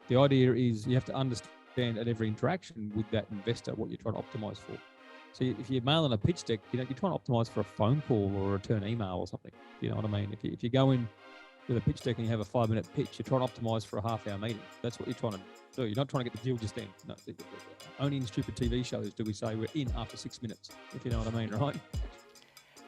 The idea is you have to understand at every interaction with that investor what you're trying to optimize for. So if you're mailing a pitch deck, you're trying to optimize for a phone call or a return email or something. You know what I mean? If you go in with a pitch deck and you have a 5-minute pitch, you're trying to optimize for a half-hour meeting. That's what you're trying to do. You're not trying to get the deal just in. No, only in stupid TV shows do we say we're in after 6 minutes, if you know what I mean, right?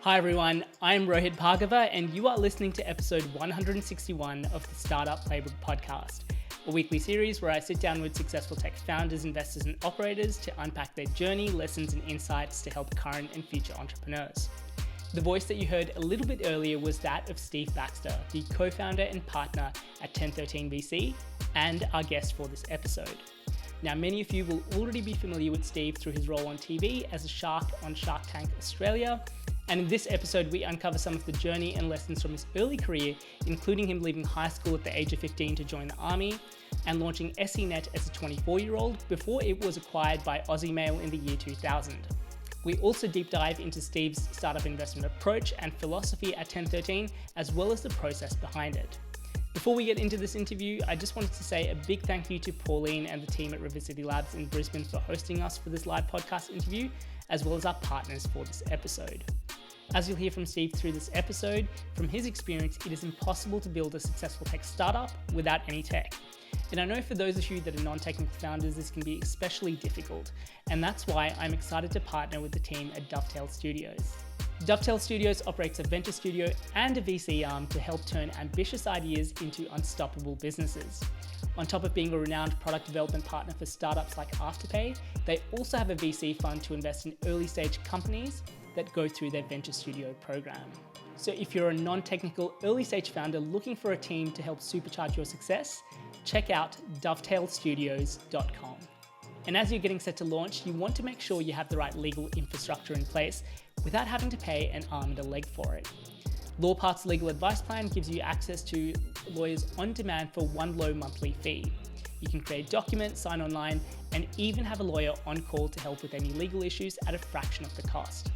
Hi everyone, I'm Rohit Bhargava and you are listening to episode 161 of the Startup Playbook podcast, a weekly series where I sit down with successful tech founders, investors and operators to unpack their journey, lessons and insights to help current and future entrepreneurs. The voice that you heard a little bit earlier was that of Steve Baxter, the co-founder and partner at TEN13 VC and our guest for this episode. Now, many of you will already be familiar with Steve through his role on TV as a shark on Shark Tank Australia. And in this episode, we uncover some of the journey and lessons from his early career, including him leaving high school at the age of 15 to join the army and launching SENet as a 24-year-old before it was acquired by Aussie Mail in the year 2000. We also deep dive into Steve's startup investment approach and philosophy at TEN13, as well as the process behind it. Before we get into this interview, I just wanted to say a big thank you to Pauline and the team at River City Labs in Brisbane for hosting us for this live podcast interview, as well as our partners for this episode. As you'll hear from Steve through this episode, from his experience, it is impossible to build a successful tech startup without any tech. And I know for those of you that are non-technical founders, this can be especially difficult. And that's why I'm excited to partner with the team at Dovetail Studios. Dovetail Studios operates a venture studio and a VC arm to help turn ambitious ideas into unstoppable businesses. On top of being a renowned product development partner for startups like Afterpay, they also have a VC fund to invest in early stage companies that go through their venture studio program. So if you're a non-technical early stage founder looking for a team to help supercharge your success, check out dovetailstudios.com. And as you're getting set to launch, you want to make sure you have the right legal infrastructure in place without having to pay an arm and a leg for it. Lawpath's legal advice plan gives you access to lawyers on demand for one low monthly fee. You can create documents, sign online, and even have a lawyer on call to help with any legal issues at a fraction of the cost.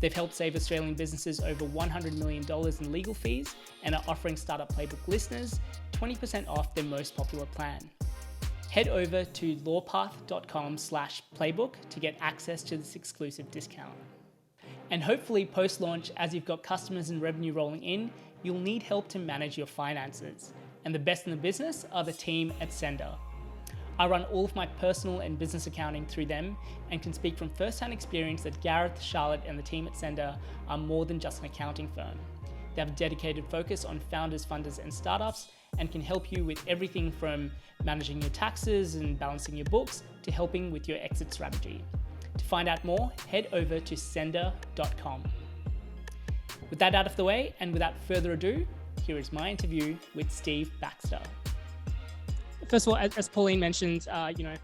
They've helped save Australian businesses over $100 million in legal fees and are offering Startup Playbook listeners 20% off their most popular plan. Head over to lawpath.com/playbook to get access to this exclusive discount. And hopefully post-launch, as you've got customers and revenue rolling in, you'll need help to manage your finances. And the best in the business are the team at Scendar. I run all of my personal and business accounting through them and can speak from first-hand experience that Gareth, Charlotte and the team at Scendar are more than just an accounting firm. They have a dedicated focus on founders, funders and startups and can help you with everything from managing your taxes and balancing your books to helping with your exit strategy. To find out more, head over to Scendar.com. With that out of the way and without further ado, here is my interview with Steve Baxter. First of all, as Pauline mentioned,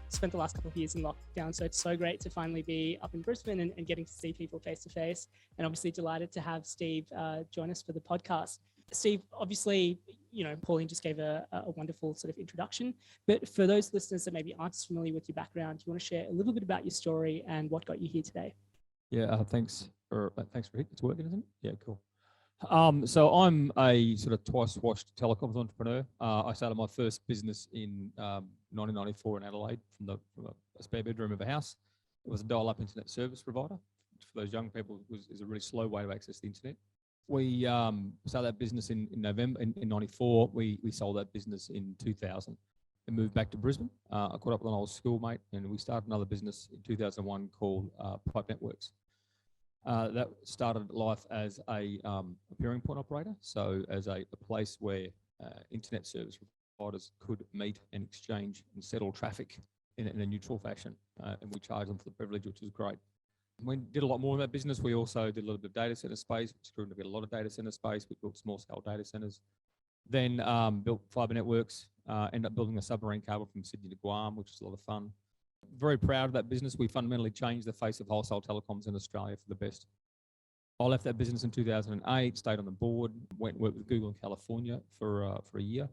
spent the last couple of years in lockdown, so it's so great to finally be up in Brisbane and getting to see people face to face. And obviously delighted to have Steve join us for the podcast. Steve, obviously, Pauline just gave a wonderful sort of introduction, but for those listeners that maybe aren't as familiar with your background, do you want to share a little bit about your story and what got you here today? Yeah, thanks for it. It's working, isn't it? Yeah, cool. So I'm a sort of twice-washed telecoms entrepreneur. I started my first business in 1994 in Adelaide from a spare bedroom of a house. It was a dial-up internet service provider. For those young people, is a really slow way to access the internet. We started that business in November in 94. We sold that business in 2000 and moved back to Brisbane. I caught up with an old schoolmate and we started another business in 2001 called Pipe Networks. That started life as a peering point operator, so as a place where internet service providers could meet and exchange and settle traffic in a neutral fashion, and we charged them for the privilege, which was great. We did a lot more in that business. We also did a little bit of data center space, which grew to get a lot of data center space. We built small scale data centers, then built fiber networks, ended up building a submarine cable from Sydney to Guam, which was a lot of fun. Very proud of that business. We fundamentally changed the face of wholesale telecoms in Australia for the best. I left that business in 2008, stayed on the board, went and worked with Google in California for a year.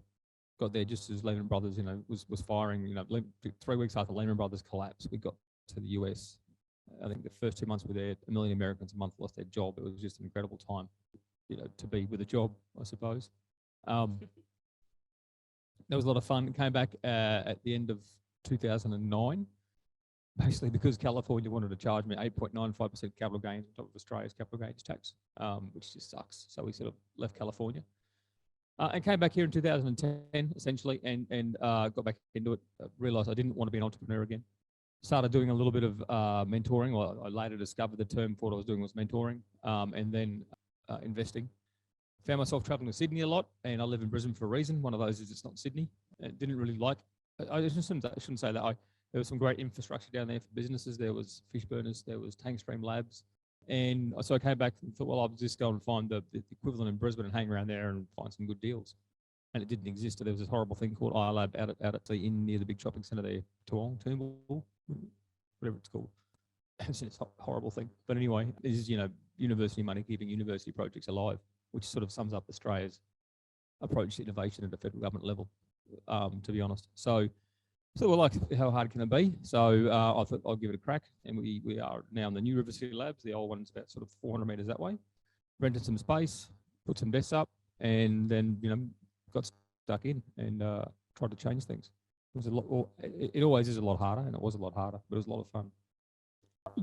Got there just as Lehman Brothers, was firing. 3 weeks after Lehman Brothers collapsed, we got to the US. I think the first 2 months we were there, 1 million Americans a month lost their job. It was just an incredible time, to be with a job, I suppose. That was a lot of fun. Came back at the end of 2009, basically because California wanted to charge me 8.95% capital gains on top of Australia's capital gains tax, which just sucks. So we sort of left California and came back here in 2010, essentially, and got back into it. Realised I didn't want to be an entrepreneur again. Started doing a little bit of mentoring. Well, I later discovered the term for what I was doing was mentoring, and then investing. Found myself traveling to Sydney a lot, and I live in Brisbane for a reason. One of those is it's not Sydney. Didn't really like. I shouldn't say that. There was some great infrastructure down there for businesses. There was fish burners. There was tank stream labs. And so I came back and thought, well, I'll just go and find the equivalent in Brisbane and hang around there and find some good deals. And it didn't exist. So there was this horrible thing called iLab out at the inn near the big shopping centre there, Toowoong, whatever it's called. It's a horrible thing. But anyway, this is, university money keeping university projects alive, which sort of sums up Australia's approach to innovation at the federal government level, to be honest. So we're like, how hard can it be? So I thought I'll give it a crack. And we are now in the new River City Labs. The old one's about sort of 400 metres that way. Rented some space, put some desks up, and then, got stuck in and tried to change things. It was a lot. It always is a lot harder, and it was a lot harder, but it was a lot of fun.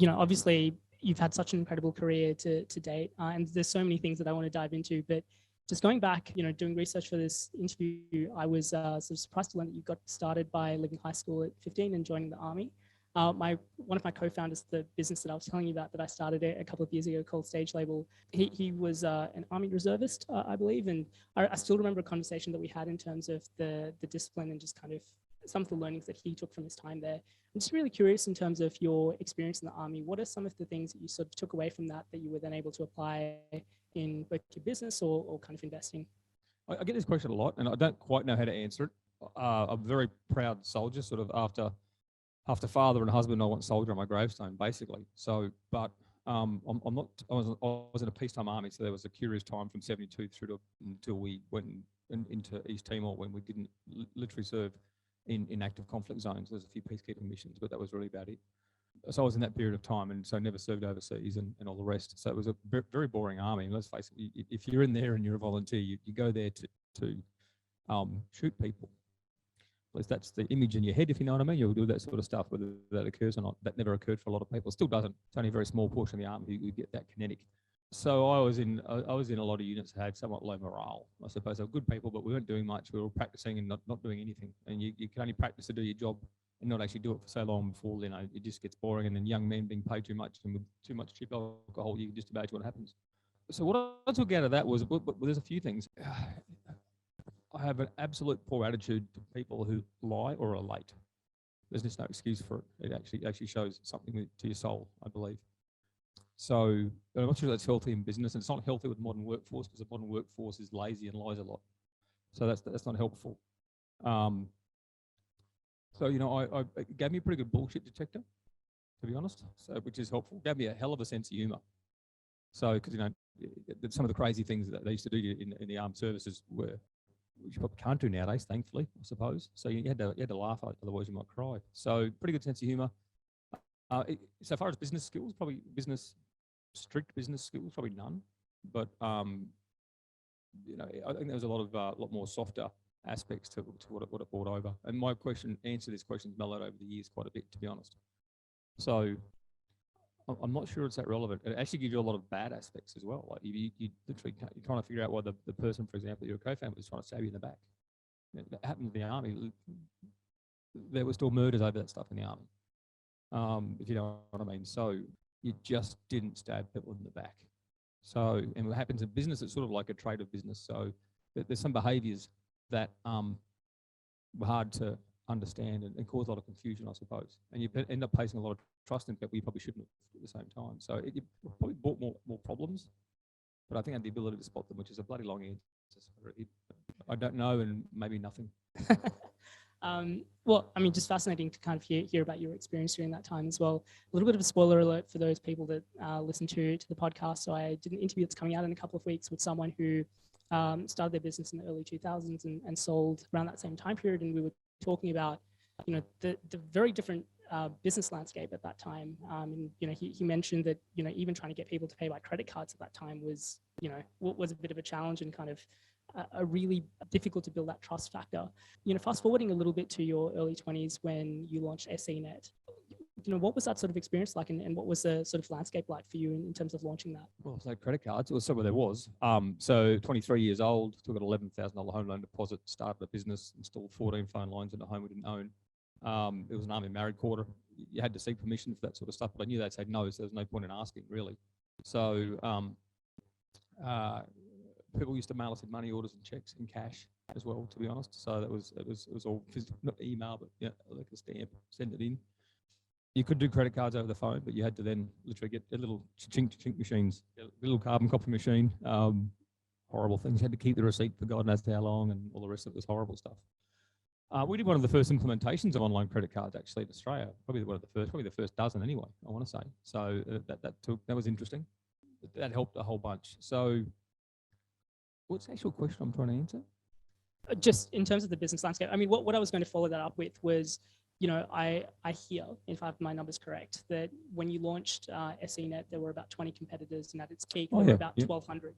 Obviously you've had such an incredible career to date, and there's so many things that I want to dive into, but just going back, doing research for this interview, I was sort of surprised to learn that you got started by leaving high school at 15 and joining the army. One of my co-founders, the business that I was telling you about that I started a couple of years ago called Stage Label, he was an army reservist, I believe, and I still remember a conversation that we had in terms of the discipline and just kind of some of the learnings that he took from his time there. I'm just really curious in terms of your experience in the army. What are some of the things that you sort of took away from that you were then able to apply in both your business or kind of investing? I get this question a lot, and I don't quite know how to answer it. I'm a very proud soldier, sort of after father and husband, I want soldier on my gravestone, basically. So, but I'm not. I was in a peacetime army, so there was a curious time from '72 through to until we went into East Timor when we didn't literally serve in active conflict zones. There's a few peacekeeping missions, but that was really about it. So I was in that period of time, and so never served overseas and all the rest. So it was a very boring army. And let's face it, if you're in there and you're a volunteer, you go there to shoot people. At least that's the image in your head, if you know what I mean. You'll do that sort of stuff, whether that occurs or not. That never occurred for a lot of people. It still doesn't. It's only a very small portion of the army who get that kinetic. So I was in a lot of units that had somewhat low morale. I suppose they were good people, but we weren't doing much. We were practicing and not doing anything. And you can only practice to do your job and not actually do it for so long before, it just gets boring. And then young men being paid too much and with too much cheap alcohol, you can just imagine what happens. So what I took out of that was, there's a few things. I have an absolute poor attitude to people who lie or are late. There's just no excuse for it. It actually shows something to your soul, I believe. So I'm not sure that's healthy in business, and it's not healthy with modern workforce because the modern workforce is lazy and lies a lot. So that's not helpful. So it gave me a pretty good bullshit detector, to be honest. So which is helpful. It gave me a hell of a sense of humour. So because some of the crazy things that they used to do in the armed services were, which you probably can't do nowadays, thankfully, I suppose. So you had to laugh, otherwise you might cry. So pretty good sense of humour. So far as business skills, probably strict business skills, probably none. But I think there was a lot more softer aspects to what it brought over. And my answer to this question has mellowed over the years quite a bit, to be honest. So I'm not sure it's that relevant. It actually gives you a lot of bad aspects as well. Like you literally you're trying to figure out why the person, for example, your co-founder was trying to stab you in the back. That happened in the army. There were still murders over that stuff in the army, if you know what I mean. So you just didn't stab people in the back. So, and what happens in business, it's sort of like a trade of business. So there's some behaviours that were hard to understand and cause a lot of confusion, I suppose. And you end up placing a lot of trust in people you probably shouldn't have at the same time. So it probably brought more problems, but I think I had the ability to spot them, which is a bloody long answer. I don't know, and maybe nothing. Well, I mean, just fascinating to kind of hear about your experience during that time as well. A little bit of a spoiler alert for those people that listen to the podcast. So I did an interview that's coming out in a couple of weeks with someone who started their business in the early 2000s and sold around that same time period. And we were talking about, the very different business landscape at that time. And, he mentioned that, even trying to get people to pay by credit cards at that time was a bit of a challenge and kind of are really difficult to build that trust factor. Fast forwarding a little bit to your early 20s when you launched SENet, what was that sort of experience like, and what was the sort of landscape like for you in terms of launching that? Well, so credit cards, it was somewhere there was. So 23 years old, took an $11,000 home loan deposit, started a business, installed 14 phone lines in a home we didn't own. It was an army married quarter. You had to seek permission for that sort of stuff, but I knew they'd say no, so there was no point in asking, really. So people used to mail us in money orders and checks in cash as well, to be honest. So it was all physical, not email, but like a stamp, send it in. You could do credit cards over the phone, but you had to then literally get a little chink machines, a little carbon copy machine. Horrible things. You had to keep the receipt for God knows how long, and all the rest of it was horrible stuff. We did one of the first implementations of online credit cards actually in Australia. Probably the first dozen anyway, I want to say. So that was interesting. That helped a whole bunch. So what's the actual question I'm trying to answer? Just in terms of the business landscape, I mean, what I was going to follow that up with was, I hear, if I have my numbers correct, that when you launched SENet, there were about 20 competitors, and at its peak, there were about 1,200.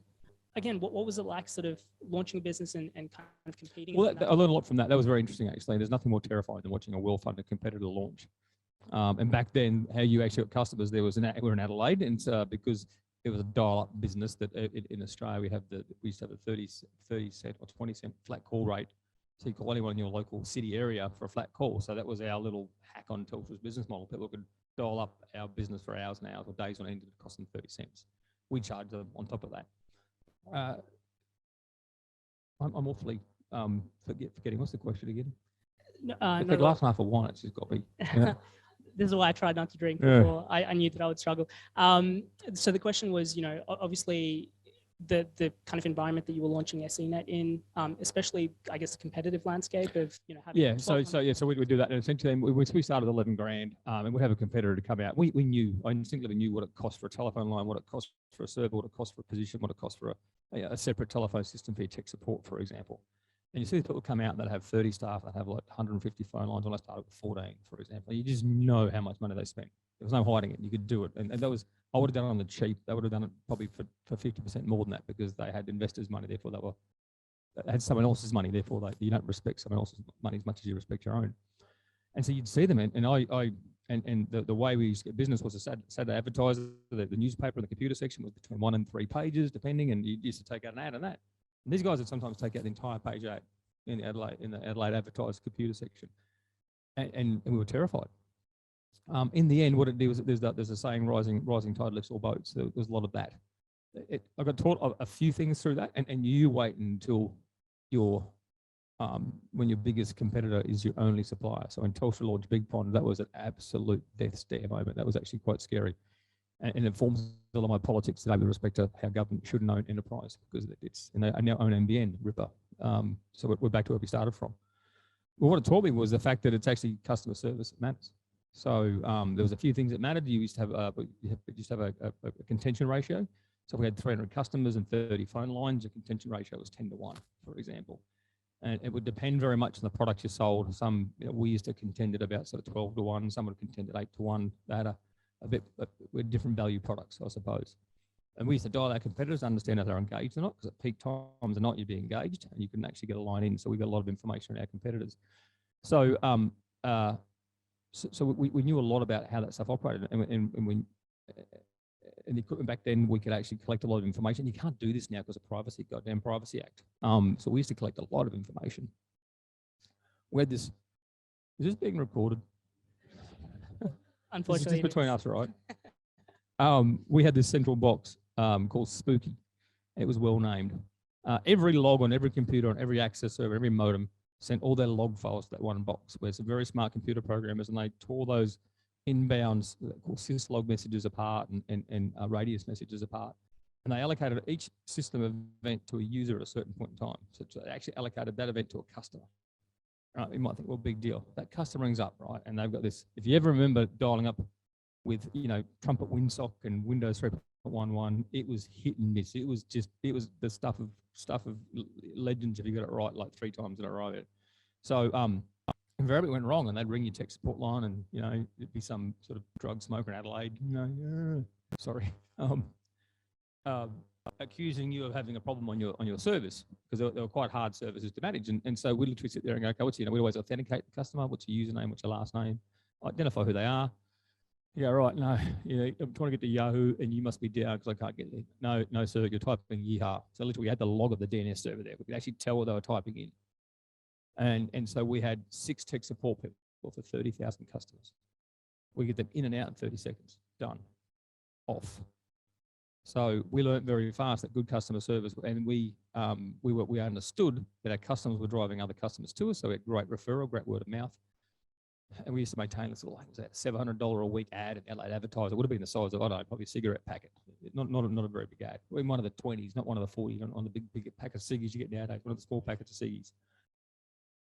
Again, what was it like sort of launching a business and kind of competing? Well, I learned a lot from that. That was very interesting, actually. There's nothing more terrifying than watching a well-funded competitor launch. And back then, how you actually got customers, we're in Adelaide, and because it was a dial-up business that in Australia, we used to have a 30 cent or 20 cent flat call rate. So you call anyone in your local city area for a flat call. So that was our little hack on Telstra's business model. People could dial up our business for hours and hours or days on end, and it cost them 30 cents. We charge them on top of that. I'm awfully forgetting. What's the question again? The glass half of wine, it's just got me. Yeah. This is why I tried not to drink before. I knew that I would struggle. So the question was, obviously the kind of environment that you were launching SENet in, especially, I guess, the competitive landscape of, having So we do that. And essentially, we started 11 grand, and we'd have a competitor to come out. I instinctively knew what it cost for a telephone line, what it cost for a server, what it cost for a position, what it cost for a separate telephone system for your tech support, for example. And you see people come out that have 30 staff that have like 150 phone lines. When I started with 14, for example, you just know how much money they spent. There was no hiding it. You could do it. And that was, I would have done it on the cheap. They would have done it probably for 50% more than that, because they had investors' money. Therefore, they had someone else's money. Therefore, you don't respect someone else's money as much as you respect your own. And so you'd see them. And the way we used to get business was a Saturday advertiser. The newspaper in the computer section was between 1 and 3 pages, depending. And you used to take out an ad on that. And these guys would sometimes take out the entire page ad in the Adelaide advertised computer section, and we were terrified. In the end, what it did was there's a saying, rising tide lifts all boats. There was a lot of that. I got taught a few things through that, and you wait until when your biggest competitor is your only supplier. So when Telstra launched Big Pond, that was an absolute death stare moment. That was actually quite scary. And it forms a lot of my politics today with respect to how government shouldn't own enterprise, because and they now own NBN, Ripper. So we're back to where we started from. Well, what it taught me was the fact that it's actually customer service that matters. So there was a few things that mattered. You used to have a contention ratio. So we had 300 customers and 30 phone lines. The contention ratio was 10 to 1, for example. And it would depend very much on the product you sold. Some, we used to contend at about sort of 12 to 1. Some would contend at 8 to 1. They had with different value products, I suppose. And we used to dial our competitors, understand if they're engaged or not, because at peak times or not, you'd be engaged and you couldn't actually get a line in. So we got a lot of information on our competitors. So we knew a lot about how that stuff operated. And the equipment back then, we could actually collect a lot of information. You can't do this now because of privacy, goddamn Privacy Act. So we used to collect a lot of information. We had this, is this being recorded? Unfortunately, this is just between us, right? We had this central box called Spooky. It was well named. Every log on every computer, on every access server, every modem sent all their log files to that one box, where some very smart computer programmers, and they tore those inbounds called syslog messages apart and radius messages apart. And they allocated each system event to a user at a certain point in time. So they actually allocated that event to a customer. You might think, well, big deal. That customer rings up, right? And they've got this. If you ever remember dialing up with, Trumpet WinSock and Windows 3.11, it was hit and miss. It was the stuff of legends if you got it right like 3 times in a row. So invariably went wrong, and they'd ring your tech support line, and it'd be some sort of drug smoker in Adelaide. Sorry. accusing you of having a problem on your service, because they were quite hard services to manage. And so we literally sit there and go, okay, we always authenticate the customer. What's your username? What's your last name? Identify who they are. You go, right, no, I'm trying to get to Yahoo and you must be down because I can't get there. No, sir, you're typing Yeehaw. So literally we had the log of the DNS server there. We could actually tell what they were typing in. And so we had 6 tech support people for 30,000 customers. We get them in and out in 30 seconds. Done. Off. So we learned very fast that good customer service, and we understood that our customers were driving other customers to us. So we had great referral, great word of mouth. And we used to maintain this little, was that $700 a week ad, and Adelaide advertiser. It would have been the size of, I don't know, probably a cigarette packet. Not a very big ad. We're in one of the 20s, not one of the 40 on the big pack of ciggies you get nowadays, one of the small packets of ciggies.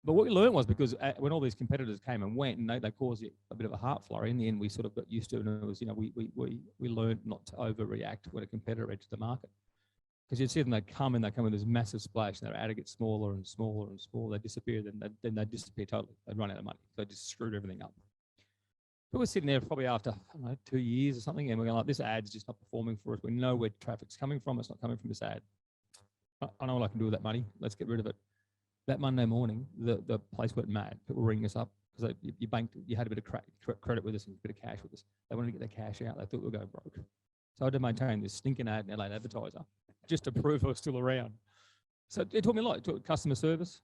But what we learned was, because when all these competitors came and went, and they caused you a bit of a heart flurry, in the end we sort of got used to it, and it was, we learned not to overreact when a competitor entered the market. Because you'd see them, they'd come with this massive splash, and their ad would get smaller and smaller and smaller. They'd disappear, then they'd disappear totally. They'd run out of money. They just screwed everything up. But we're sitting there probably after, I don't know, 2 years or something, and we're going like, this ad's just not performing for us. We know where traffic's coming from. It's not coming from this ad. I know what I can do with that money. Let's get rid of it. That Monday morning, the place went mad. People were ringing us up because you banked, you had a bit of credit with us and a bit of cash with us. They wanted to get their cash out. They thought we were going broke. So I had to maintain this stinking ad in Adelaide advertiser just to prove I was still around. So it taught me a lot. It taught customer service.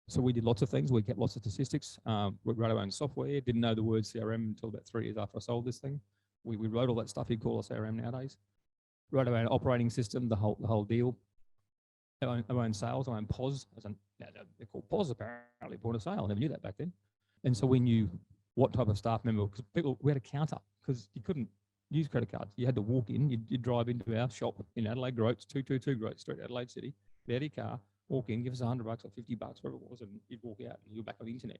So we did lots of things. We kept lots of statistics. We wrote our own software. Didn't know the word CRM until about 3 years after I sold this thing. We wrote all that stuff. You'd call us CRM nowadays. Wrote our own operating system, the whole deal. Our own sales, our own POS. They're called POS apparently, point of sale. I never knew that back then. And so we knew what type of staff member, because we had a counter, because you couldn't use credit cards. You had to walk in, you'd drive into our shop in Adelaide Groats, 222 Groats Street, Adelaide City, get out of your car, walk in, give us $100 or $50, whatever it was, and you'd walk out and you're back on the internet.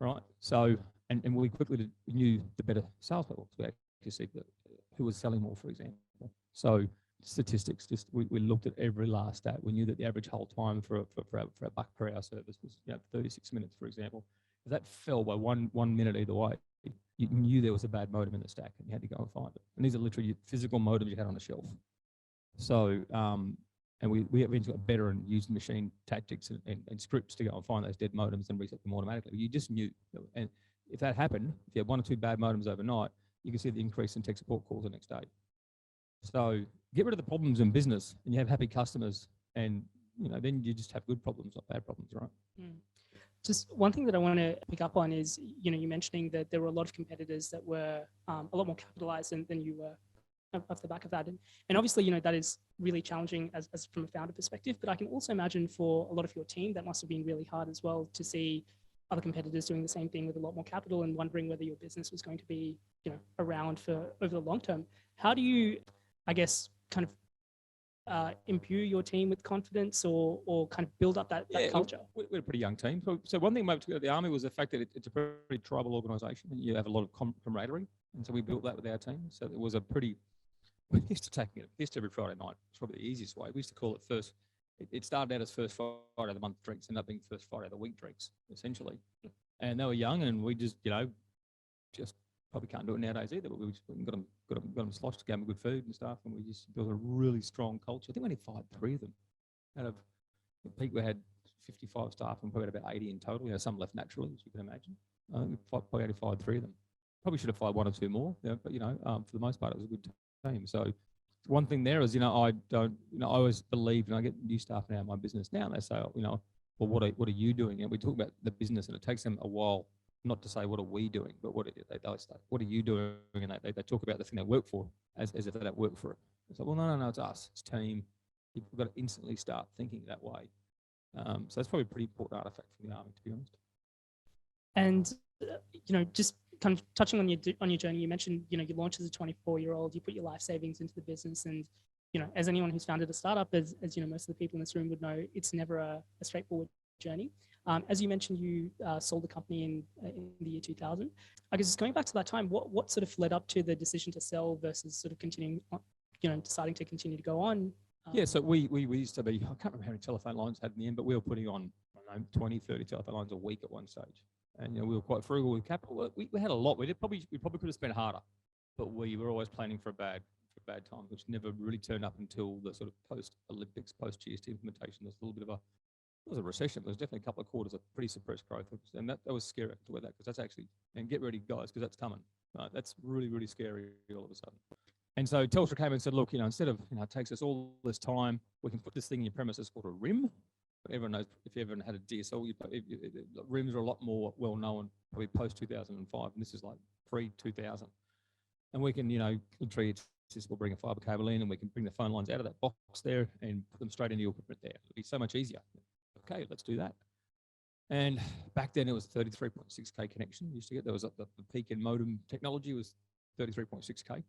Right? So, and we quickly knew the better sales people. So we actually see who was selling more, for example. So statistics, we looked at every last stat. We knew that the average hold time for a buck per hour service was 36 minutes, for example. If that fell by one minute either way, you knew there was a bad modem in the stack and you had to go and find it. And these are literally physical modems you had on a shelf. So, and we eventually got better and used machine tactics and scripts to go and find those dead modems and reset them automatically. You just knew. And if that happened, if you had 1 or 2 bad modems overnight, you can see the increase in tech support calls the next day. So get rid of the problems in business and you have happy customers, and then you just have good problems, not bad problems, right? Just one thing that I want to pick up on is, you're mentioning that there were a lot of competitors that were a lot more capitalized than you were off the back of that. And obviously, that is really challenging as from a founder perspective, but I can also imagine for a lot of your team, that must have been really hard as well to see other competitors doing the same thing with a lot more capital and wondering whether your business was going to be, around for over the long term. How do you, I guess, kind of imbue your team with confidence or kind of build up that culture? We're a pretty young team. So one thing about the Army was the fact that it's a pretty tribal organisation and you have a lot of camaraderie. And so we built that with our team. So it was we used to take a piss every Friday night. It's probably the easiest way. We used to call it it started out as first Friday of the month drinks, ended up being first Friday of the week drinks, essentially. And they were young and we just probably can't do it nowadays either, but we just got them sloshed, gave them good food and stuff, and we just built a really strong culture. I think we only fired 3 of them. Out of the peak, we had 55 staff and probably about 80 in total. Some left naturally, as you can imagine. We probably only fired 3 of them. Probably should have fired 1 or 2 more, but for the most part, it was a good team. So one thing there is, I always believe, and I get new staff now in my business now, and they say, well, what are you doing? And we talk about the business, and it takes them a while not to say what are we doing, but what are you doing? And they talk about the thing they work for as if they don't work for it. It's like, well, no, it's us, it's team. You've got to instantly start thinking that way. So that's probably a pretty important artifact from the Army, to be honest. And just kind of touching on your journey, you mentioned you launched as a 24-year-old, you put your life savings into the business, and as anyone who's founded a startup, as most of the people in this room would know, it's never a straightforward journey. As you mentioned, you sold the company in the year 2000. I guess going back to that time, what sort of led up to the decision to sell versus sort of continuing, deciding to continue to go on? So we used to be, I can't remember how many telephone lines had in the end, but we were putting on 20, 30 telephone lines a week at one stage. And we were quite frugal with capital. We had a lot. We probably could have spent harder, but we were always planning for a bad for bad times, which never really turned up until the sort of post-Olympics, post-GST implementation. There's a little bit of it was a recession. There was definitely a couple of quarters of pretty suppressed growth. And that was scary to wear that, because that's actually, and get ready, guys, because that's coming. That's really, really scary all of a sudden. And so Telstra came and said, look, instead of, it takes us all this time, we can put this thing in your premises called a RIM. Everyone knows, if you ever had a DSL, RIMs are a lot more well known, probably post 2005, and this is like pre-2000. And we can, literally, we'll bring a fiber cable in, and we can bring the phone lines out of that box there and put them straight into your equipment there. It'll be so much easier. Okay, let's do that. And back then it was 33.6K connection. You used to get, there was the peak in modem technology was 33.6K.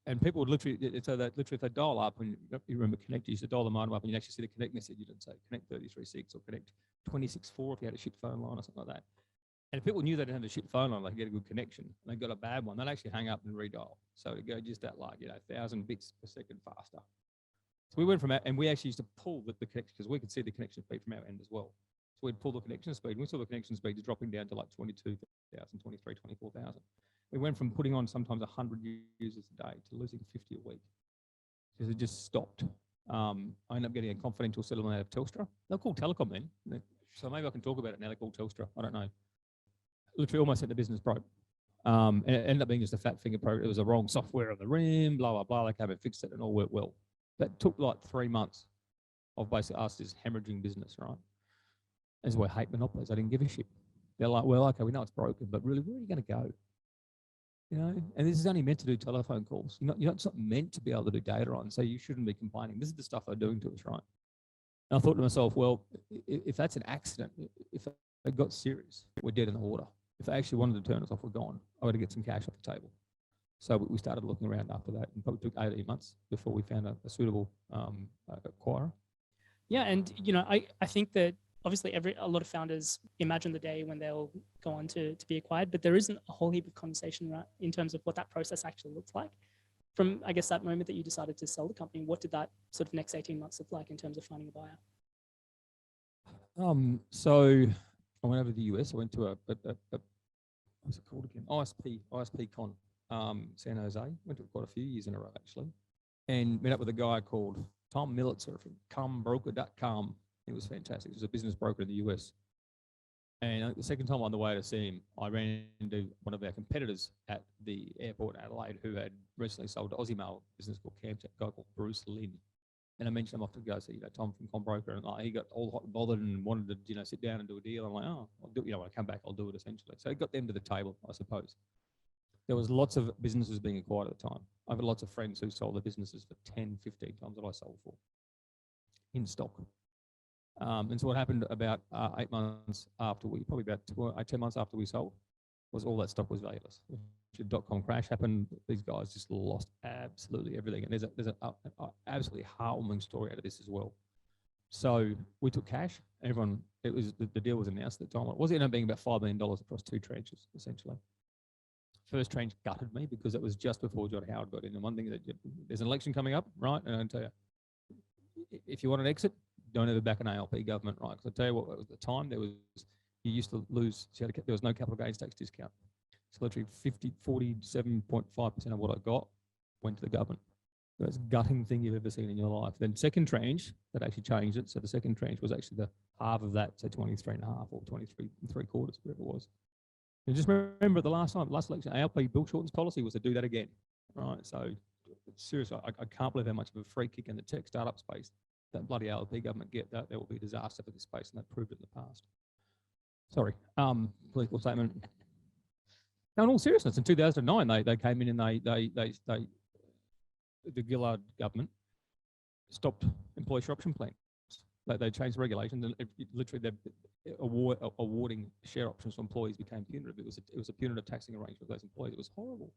And people would literally, so that literally if they dial up, and you remember connect, you used to dial the modem up and you'd actually see the connect message. You didn't say connect 33.6 or connect 26.4 if you had a shit phone line or something like that. And if people knew they didn't have a shit phone line, they could get a good connection, and they got a bad one, they'd actually hang up and redial. So it'd go just at 1,000 bits per second faster. So we went from that, and we actually used to pull the connection, because we could see the connection speed from our end as well. So we'd pull the connection speed, and we saw the connection speed dropping down to like 22,000, 23, 24,000. We went from putting on sometimes 100 users a day to losing 50 a week, because it just stopped. I ended up getting a confidential settlement out of Telstra. They're called Telecom then, so maybe I can talk about it now. They're called Telstra. I don't know. Literally almost sent the business broke. And it ended up being just a fat finger program. It was the wrong software on the RIM, blah, blah, blah. They came and fixed it and all worked well. That took like 3 months of basically us just hemorrhaging business, right? That's why I hate monopolies. I didn't give a shit. They're like, well, okay, we know it's broken, but really, where are you going to go? And this is only meant to do telephone calls. It's not meant to be able to do data on, so you shouldn't be complaining. This is the stuff they're doing to us, right? And I thought to myself, well, if that's an accident, if it got serious, we're dead in the water. If they actually wanted to turn us off, we're gone. I got to get some cash off the table. So we started looking around after that, and probably took 18 months before we found a suitable acquirer. Yeah, and I think that obviously a lot of founders imagine the day when they'll go on to be acquired, but there isn't a whole heap of conversation in terms of what that process actually looks like. From, I guess, that moment that you decided to sell the company, what did that sort of next 18 months look like in terms of finding a buyer? So I went over to the US. I went to what's it called again? ISP Con, San Jose. Went to it quite a few years in a row, actually. And met up with a guy called Tom Militzer from cumbroker.com. It was fantastic. He was a business broker in the US. And the second time on the way to see him, I ran into one of our competitors at the airport in Adelaide, who had recently sold to Aussie Mail, a business called Camtech, a guy called Bruce Lynn. And I mentioned I'm off to go see Tom from Combroker, and he got all hot and bothered and wanted to sit down and do a deal. I'm like, oh, I'll do it. When I come back, I'll do it essentially. So it got them to the table, I suppose. There was lots of businesses being acquired at the time. I've had lots of friends who sold their businesses for 10, 15 times what I sold for in stock. And so what happened about 8 months after probably about 10 months after we sold, was all that stock was valueless. The dot-com crash happened. These guys just lost absolutely everything. And there's an absolutely heartwarming story out of this as well. So we took cash. The deal was announced at the time. It was ended up being about $5 million across 2 tranches, essentially. First tranche gutted me because it was just before John Howard got in. And one thing that there's an election coming up, right? And I tell you, if you want an exit, don't ever back an ALP government, right? Because I tell you what, at the time you used to lose. There was no capital gains tax discount. So literally 47.5% of what I got went to the government. The most gutting thing you've ever seen in your life. Then second tranche, that actually changed it. So the second tranche was actually the half of that, so 23.5 or 23.75, whatever it was. And just remember the last election, ALP Bill Shorten's policy was to do that again, right? So seriously, I can't believe how much of a free kick in the tech startup space that bloody ALP government get. That will be a disaster for this space, and they've proved it in the past. Sorry, political statement. Now, in all seriousness, in 2009, they came in and the Gillard government stopped employee share option plans. They changed the regulations, and literally awarding share options for employees became punitive. It was a punitive taxing arrangement for those employees. It was horrible.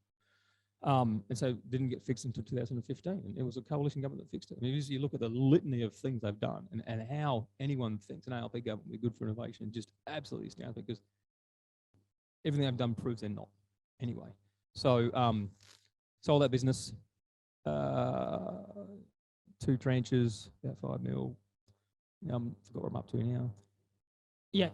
And so it didn't get fixed until 2015. And it was a coalition government that fixed it. I mean, you look at the litany of things they've done and how anyone thinks an ALP government will be good for innovation just absolutely astounds me, because everything they've done proves they're not. Anyway, so sold that business, 2 tranches, about 5 mil. Forgot what I'm up to now. Yeah.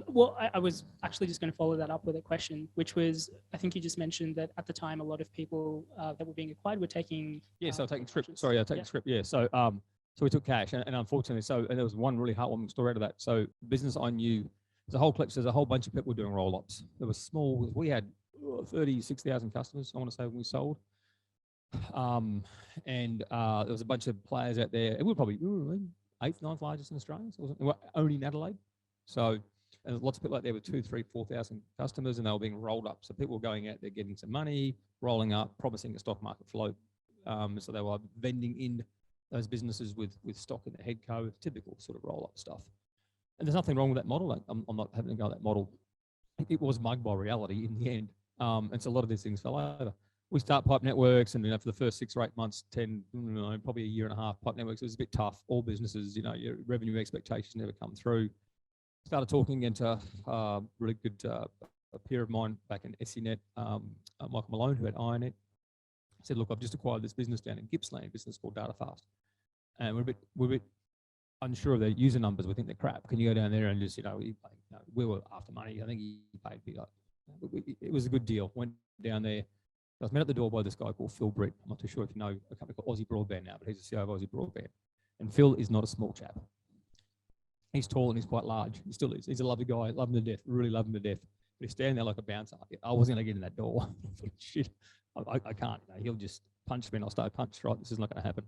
Well, I was actually just going to follow that up with a question, which was, I think you just mentioned that at the time, a lot of people that were being acquired were taking. Yeah, so I'll take the script. charges. Sorry, I'll take Yeah. the script. Yeah, so we took cash, and unfortunately, and there was one really heartwarming story out of that. So business I knew, there's a whole bunch of people doing roll-ups. There was small. We had 36,000 customers, I want to say, when we sold. And there was a bunch of players out there. We were probably eighth, ninth largest in Australia. So we were only in Adelaide. So and lots of people out there with 2, 3, 4,000 customers, and they were being rolled up. So people were going out there getting some money, rolling up, promising a stock market float. So they were vending in those businesses with stock in the headco, typical sort of roll-up stuff. And there's nothing wrong with that model. I'm not having to go that model. It was mugged by reality in the end. And so a lot of these things fell over. We start Pipe Networks, and for the first 6 or 8 months, 10, probably a year and a half, Pipe Networks, it was a bit tough. All businesses, your revenue expectations never come through. Started talking into a really good a peer of mine back in SENet, Michael Malone, who had IronNet. Said, look, I've just acquired this business down in Gippsland, a business called DataFast. And we're a bit unsure of their user numbers. We think they're crap. Can you go down there and just, we were after money. I think he paid me it was a good deal. Went down there. I was met at the door by this guy called Phil Britt. I'm not too sure if you know a company called Aussie Broadband now, but he's the CEO of Aussie Broadband. And Phil is not a small chap. He's tall and he's quite large. He still is. He's a lovely guy. Love him to death. Really love him to death. But he's standing there like a bouncer. I wasn't going to get in that door. Shit. I can't. He'll just punch me and I'll start punch. Right, this is not going to happen.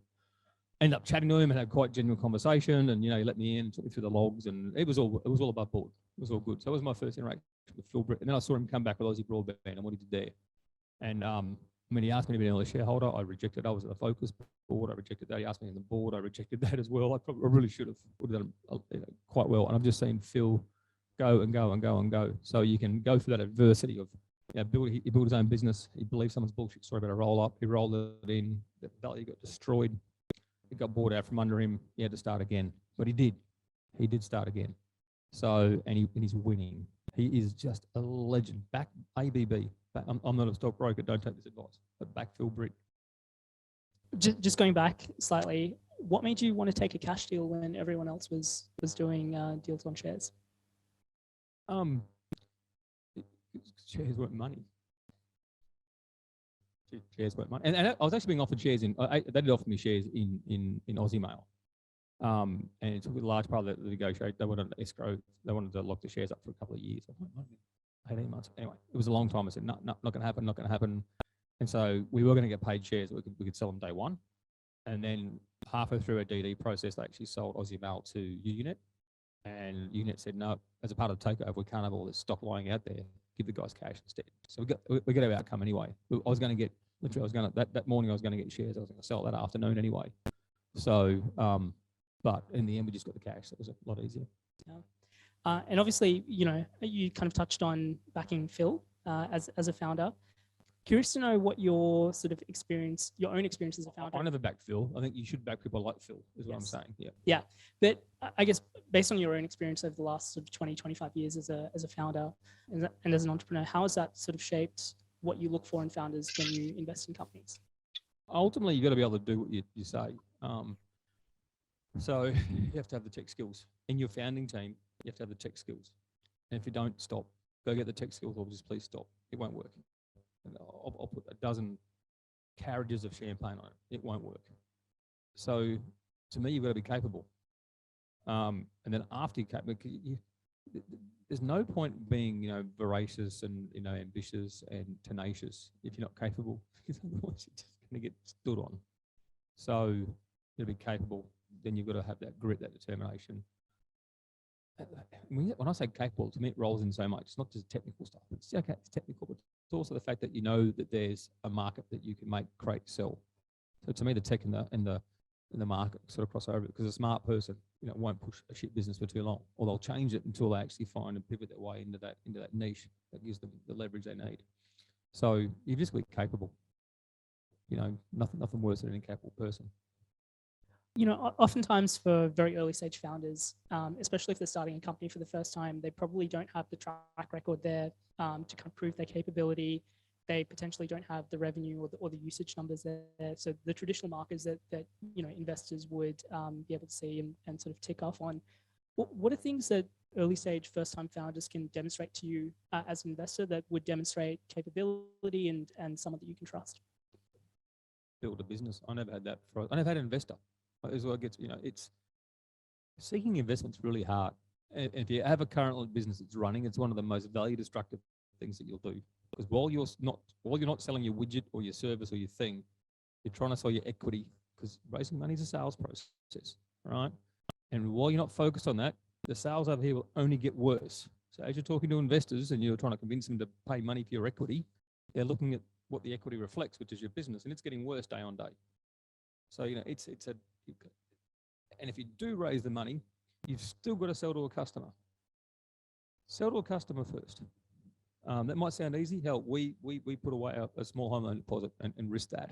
End up chatting to him and had quite genuine conversation, and he let me in, took me through the logs, and it was all above board. It was all good. So that was my first interaction with Phil Britt. And then I saw him come back with Aussie Broadband and what he did there. And when he asked me to be an early shareholder, I rejected. I was at the Focus board. I rejected that. He asked me on the board. I rejected that as well. I really should have done quite well. And I've just seen Phil go and go and go and go. So you can go through that adversity of he built his own business. He believed someone's bullshit story about a roll up. He rolled it in. The value got destroyed. It got bought out from under him. He had to start again. But he did. He did start again. So, and he's winning. He is just a legend. Back ABB. I'm not a stockbroker. Don't take this advice. But back Phil Britt. Just going back slightly, what made you want to take a cash deal when everyone else was doing deals on shares? Shares weren't money. Shares weren't money. And I was actually being offered shares they did offer me shares in Aussie Mail. And it took a large part of the negotiate. They wanted to escrow. They wanted to lock the shares up for a couple of years. 18 months. Anyway, it was a long time. I said, no, not going to happen, not going to happen. And so we were going to get paid shares. We could sell them day one. And then halfway through our DD process, they actually sold Aussie Mail to Unit. And Unit said, no, as a part of the takeover, we can't have all this stock lying out there. Give the guys cash instead. So we got our outcome anyway. I was going to get, literally, that morning I was going to get shares. I was going to sell that afternoon anyway. So, but in the end, we just got the cash. So it was a lot easier. Yeah. And obviously, you kind of touched on backing Phil as a founder. Curious to know what your sort of experience, your own experience as a founder. I never backed Phil. I think you should back people like Phil, is what I'm saying. Yeah. Yeah. But I guess based on your own experience over the last sort of 20, 25 years as a founder and as an entrepreneur, how has that sort of shaped what you look for in founders when you invest in companies? Ultimately, you've got to be able to do what you say. So you have to have the tech skills. In your founding team, you have to have the tech skills. And if you don't, stop. Go get the tech skills or just please stop. It won't work. And I'll put a dozen carriages of champagne on it. It won't work. So to me, you've got to be capable. And then after you're capable, there's no point being, voracious and, ambitious and tenacious if you're not capable, because otherwise you're just going to get stood on. So you've got to be capable. Then you've got to have that grit, that determination. When I say capable, to me it rolls in so much. It's not just technical stuff. It's okay, it's technical, but it's also the fact that you know that there's a market that you can make, create, sell. So to me, the tech and the market sort of cross over, because a smart person, won't push a shit business for too long, or they'll change it until they actually find and pivot their way into that niche that gives them the leverage they need. So you've just got to be capable. Nothing worse than an incapable person. Oftentimes for very early stage founders, especially if they're starting a company for the first time, they probably don't have the track record there to kind of prove their capability. They potentially don't have the revenue or the usage numbers there. So the traditional markers that investors would be able to see and sort of tick off on. What are things that early stage first time founders can demonstrate to you as an investor that would demonstrate capability and someone that you can trust? Build a business. I never had that before. I never had an investor. Is what gets, it's seeking investment's really hard. And if you have a current business that's running, it's one of the most value destructive things that you'll do. Because while you're not selling your widget or your service or your thing, you're trying to sell your equity, because raising money is a sales process, right? And while you're not focused on that, the sales over here will only get worse. So as you're talking to investors and you're trying to convince them to pay money for your equity, they're looking at what the equity reflects, which is your business, and it's getting worse day on day. So, and if you do raise the money, you've still got to sell to a customer. Sell to a customer first. That might sound easy. Hell, we put away a small home loan deposit and risk that.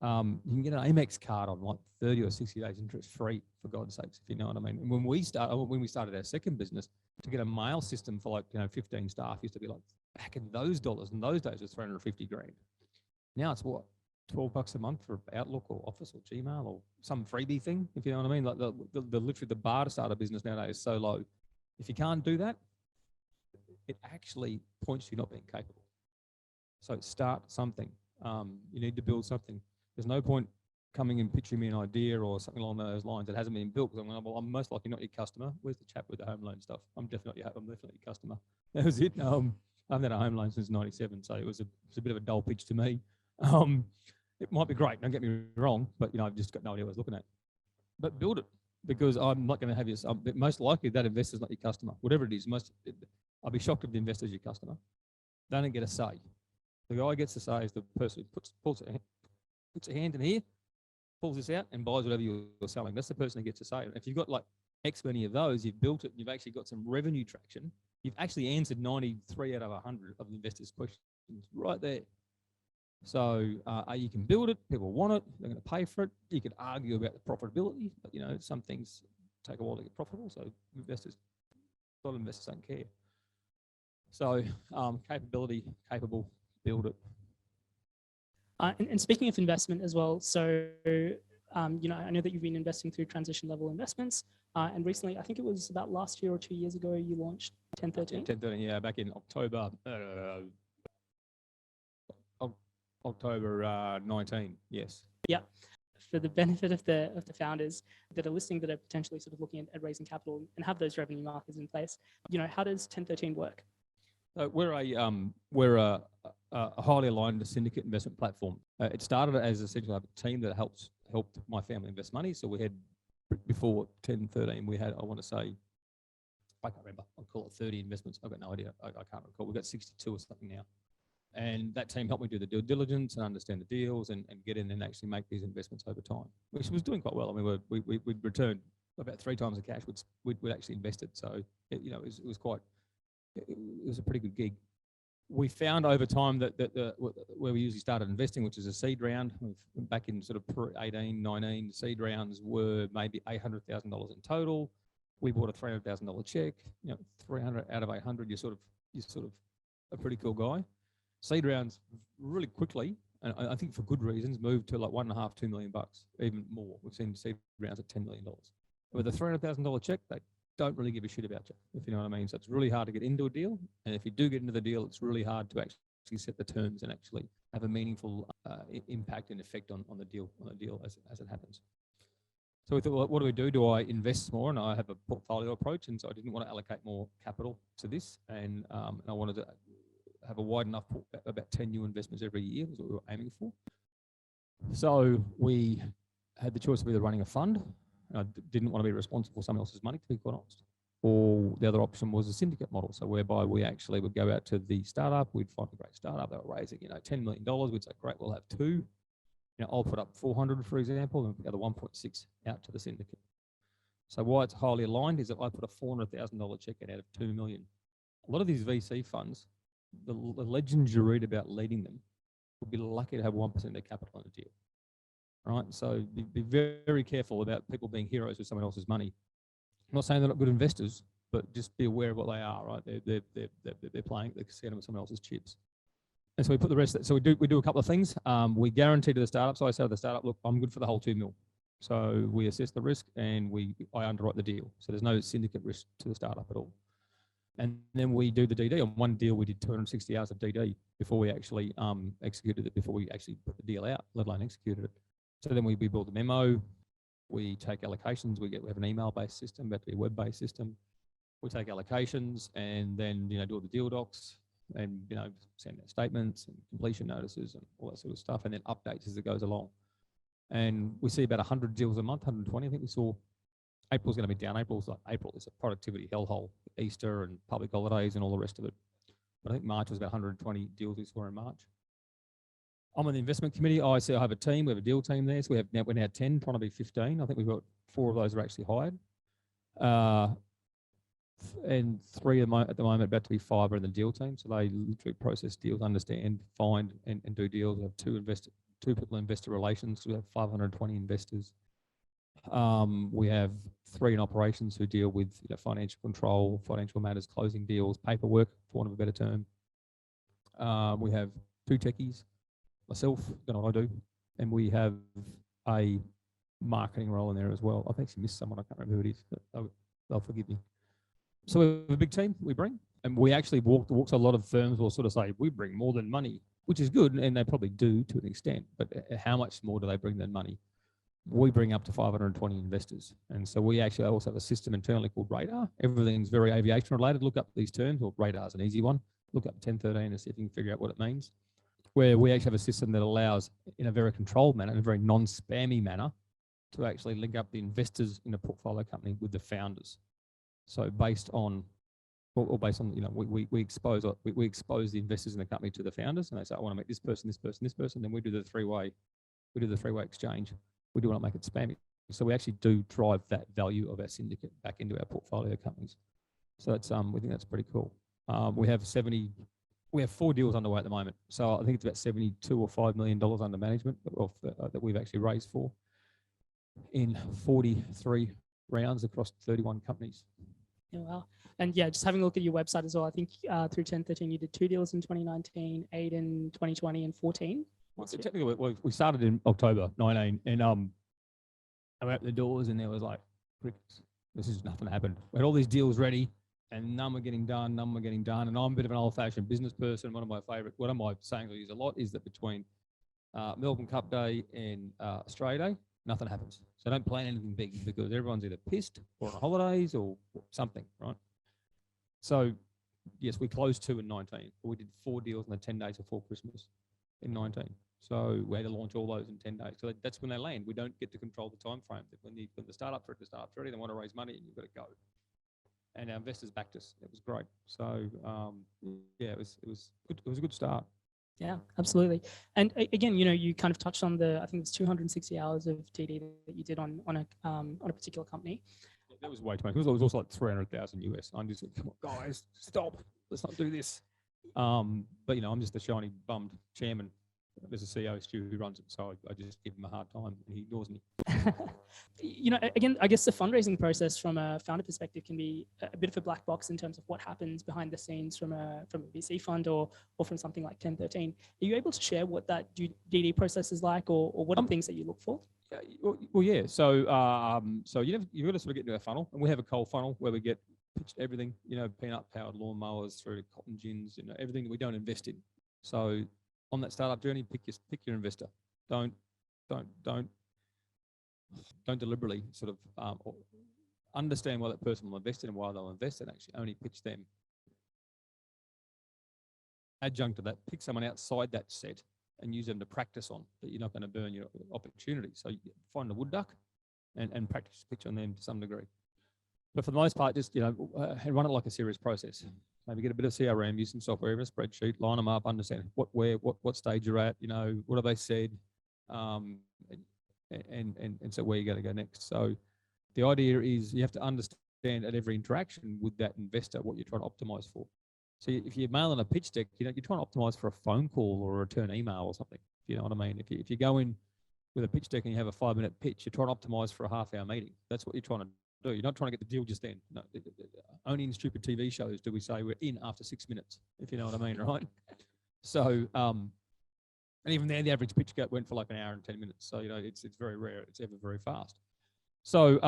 You can get an Amex card on like 30 or 60 days interest free, for God's sakes, if you know what I mean. And when we started our second business, to get a mail system for 15 staff used to be like, back in those dollars, in those days, it was 350 grand. Now it's what, $12 a month for Outlook or Office or Gmail or some freebie thing, if you know what I mean. Like literally the bar to start a business nowadays is so low. If you can't do that, it actually points to you not being capable. So start something. You need to build something. There's no point coming and pitching me an idea or something along those lines that hasn't been built, because I'm most likely not your customer. Where's the chap with the home loan stuff? I'm definitely your customer. That was it. I haven't had a home loan since '97, so it was a bit of a dull pitch to me. It might be great, don't get me wrong, but I've just got no idea what I was looking at. But build it, because I'm not going to have you. Most likely that investor's not your customer, whatever it is. I'll be shocked if the investor's your customer. They don't get a say. The guy gets to say is the person who puts a hand in here, pulls this out, and buys whatever you're selling. That's the person who gets to say it. If you've got like X many of those, you've built it, and you've actually got some revenue traction. You've actually answered 93 out of 100 of the investors' questions right there. So you can build it. People want it. They're going to pay for it. You could argue about the profitability, but some things take a while to get profitable. So a lot of investors don't care. So capable, build it. And speaking of investment as well, so I know that you've been investing through transition level investments, and recently, I think it was about last year or 2 years ago, you launched TEN13. TEN13, yeah, back in October 19, yes. Yeah. For the benefit of the founders that are listening, that are potentially sort of looking at raising capital and have those revenue markers in place, how does TEN13 work? We're a highly aligned syndicate investment platform. It started as essentially a team that helped my family invest money. So we had, before TEN13, we had, I want to say, I can't remember, I'll call it 30 investments. I've got no idea. I can't recall. We've got 62 or something now. And that team helped me do the due diligence and understand the deals and get in and actually make these investments over time, which was doing quite well. I mean, we returned about 3 times the cash we'd actually invested. So, it was a pretty good gig. We found over time that where we usually started investing, which is a seed round, back in sort of 18, 19, seed rounds were maybe $800,000 in total. We bought a $300,000 check. 300 out of 800, you're sort of a pretty cool guy. Seed rounds really quickly, and I think for good reasons, moved to like $1.5–2 million, even more. We've seen seed rounds at $10 million. With a $300,000 check, they don't really give a shit about you, if you know what I mean. So it's really hard to get into a deal, and if you do get into the deal, it's really hard to actually set the terms and actually have a meaningful impact and effect on the deal as it happens. So we thought, well, what do we do? Do I invest more? And I have a portfolio approach, and so I didn't want to allocate more capital to this, and I wanted to have a wide enough, about 10 new investments every year was what we were aiming for. So we had the choice of either running a fund. I didn't want to be responsible for someone else's money, to be quite honest. Or the other option was a syndicate model. So whereby we actually would go out to the startup, we'd find a great startup, they were raising, $10 million. We'd say, great, we'll have 2. I'll put up 400, for example, and put the other 1.6 out to the syndicate. So why it's highly aligned is that I put a $400,000 check out of 2 million. A lot of these VC funds, the legends you read about leading them, would be lucky to have 1% of their capital in a deal. Right, so be very, very careful about people being heroes with someone else's money. I'm not saying they're not good investors, but just be aware of what they are. Right, they're playing the casino with someone else's chips. And so we put the rest of that. So we do a couple of things. We guarantee to the startup. So I say to the startup, look, I'm good for the whole 2 mil. So we assess the risk and I underwrite the deal. So there's no syndicate risk to the startup at all. And then we do the DD. On one deal, we did 260 hours of DD before we actually executed it, before we actually put the deal out, let alone executed it. So then we build a memo, we take allocations, we have an email-based system, about to be a web-based system. We take allocations and then, do all the deal docs and, send out statements and completion notices and all that sort of stuff, and then updates as it goes along. And we see about 100 deals a month, 120. I think we saw April's going to be down. April is a productivity hellhole, Easter and public holidays and all the rest of it. But I think March was about 120 deals we saw in March. I'm on the investment committee. I have a team. We have a deal team there. So we're now 10, trying to be 15. I think we've got 4 of those are actually hired. And 3 at the moment, about to be 5 are in the deal team. So they literally process deals, understand, find, and do deals. We have 2 people in investor relations. We have 520 investors. We have 3 in operations who deal with financial control, financial matters, closing deals, paperwork, for want of a better term. We have 2 techies, myself, don't know what I do, and we have a marketing role in there as well. I've actually missed someone, I can't remember who it is, but they'll forgive me. So we have a big team we bring, and we actually walk the walk. So a lot of firms will sort of say, we bring more than money, which is good, and they probably do to an extent, but how much more do they bring than money? We bring up to 520 investors. And so we actually also have a system internally called Radar. Everything's very aviation related. Look up these terms, or Radar's an easy one. Look up TEN13 and see if you can figure out what it means. Where we actually have a system that allows, in a very controlled manner, in a very non-spammy manner, to actually link up the investors in a portfolio company with the founders. So based on, we expose the investors in the company to the founders, and they say, I want to make this person, this person, this person. Then we do the three-way exchange. We do want to make it spammy. So we actually do drive that value of our syndicate back into our portfolio companies. So that's we think that's pretty cool. We have 4 deals underway at the moment. So I think it's about $72 or $5 million under management that we've actually raised for in 43 rounds across 31 companies. Yeah, wow. And yeah, just having a look at your website as well, I think through TEN13 you did 2 deals in 2019, 8 in 2020 and 14. So technically, we started in October 19, and I opened the doors, and there was like, this is nothing happened. We had all these deals ready, and none were getting done, and I'm a bit of an old-fashioned business person. One of my sayings I use a lot is that between Melbourne Cup Day and Australia Day, nothing happens. So don't plan anything big, because everyone's either pissed or on holidays or something, right? So yes, we closed 2 in 19, but we did 4 deals in the 10 days before Christmas in 19. So we had to launch all those in 10 days. So that's when they land. We don't get to control the time frame. When the startup's ready, they want to raise money, and you've got to go. And our investors backed us. It was great. So yeah, it was good. It was a good start. Yeah, absolutely. And again, you kind of touched on I think it's 260 hours of DD that you did on a particular company. Yeah, that was way too much. It was also like 300,000 US. I'm just like, come on, guys, stop. Let's not do this. But I'm just a shiny bummed chairman. There's a CEO, Stu, who runs it, so I just give him a hard time, and he ignores me. Again, I guess the fundraising process from a founder perspective can be a bit of a black box in terms of what happens behind the scenes from a VC fund or from something like TEN13. Are you able to share what that DD process is like, or what are things that you look for? Well, yeah. So you've got to sort of get into our funnel, and we have a cold funnel where we get pitched everything, peanut-powered lawnmowers through to cotton gins, everything that we don't invest in. So on that startup journey, pick your investor. Don't deliberately sort of understand why that person will invest in and why they'll invest, and actually only pitch them. Adjunct to that, pick someone outside that set and use them to practice on, that you're not going to burn your opportunity. So you find a wood duck and practice pitch on them to some degree. But for the most part, just run it like a serious process. Maybe get a bit of CRM, use some software, a spreadsheet, line them up, understand what stage you're at, what have they said, and so where you're going to go next. So the idea is you have to understand at every interaction with that investor what you're trying to optimize for. So if you're mailing a pitch deck, you're trying to optimize for a phone call or a return email or something. You know what I mean? If you go in with a pitch deck and you have a 5-minute pitch, you're trying to optimize for a half-hour meeting. That's what you're trying to do. You're not trying to get the deal just then. No, only in stupid TV shows do we say we're in after 6 minutes, if you know what I mean, right? So And even there, the average pitch went for like an hour and 10 minutes. So, it's very rare. It's ever very fast. So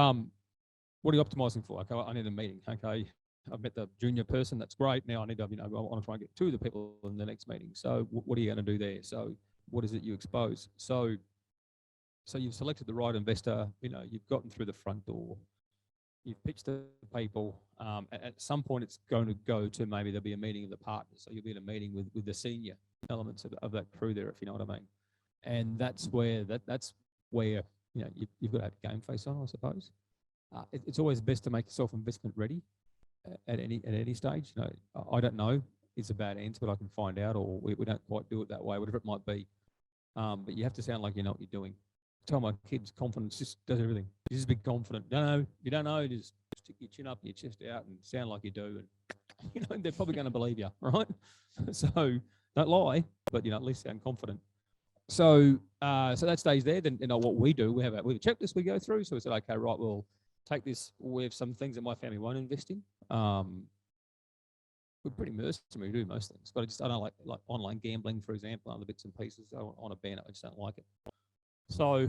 what are you optimizing for? Okay, I need a meeting. Okay, I've met the junior person. That's great. Now I need to, I want to try and get two of the people in the next meeting. So what are you going to do there? So what is it you expose? So you've selected the right investor. You've gotten through the front door. You've pitched the people. At some point, it's going to go to maybe there'll be a meeting of the partners. So you'll be in a meeting with the senior elements of that crew there, if you know what I mean. And that's where you've got to have game face on, I suppose. It's always best to make yourself investment ready at any stage. I don't know. It's a bad answer, but I can find out, or we don't quite do it that way, whatever it might be. But you have to sound like you know what you're doing. I tell my kids, confidence just does everything. You just be confident. No, you don't know. Just stick your chin up, your chest out, and sound like you do. And they're probably going to believe you, right? So don't lie, but at least sound confident. So that stage there. Then what we do, we have a checklist we go through. So we said, okay, right, we'll take this. We have some things that my family won't invest in. We're pretty mercenary, we do most things, but I don't like online gambling, for example, other bits and pieces on a banner. I just don't like it. So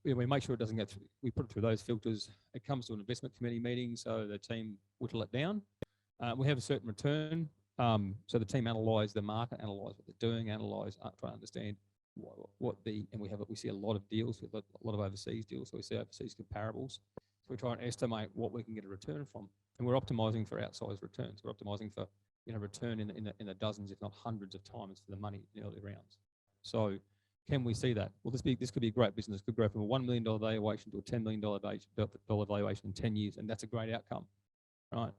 we make sure it doesn't get through. We put it through those filters. It comes to an investment committee meeting, so the team whittle it down. We have a certain return. So the team analyse the market, analyse what they're doing, try to understand and we see a lot of deals, with a lot of overseas deals. So we see overseas comparables. So we try and estimate what we can get a return from, and we're optimizing for outsized returns. We're optimizing for return in the dozens, if not hundreds of times for the money in early rounds. So can we see that? Well, this could be a great business. Could grow from a $1 million valuation to a $10 million valuation in 10 years, and that's a great outcome, right?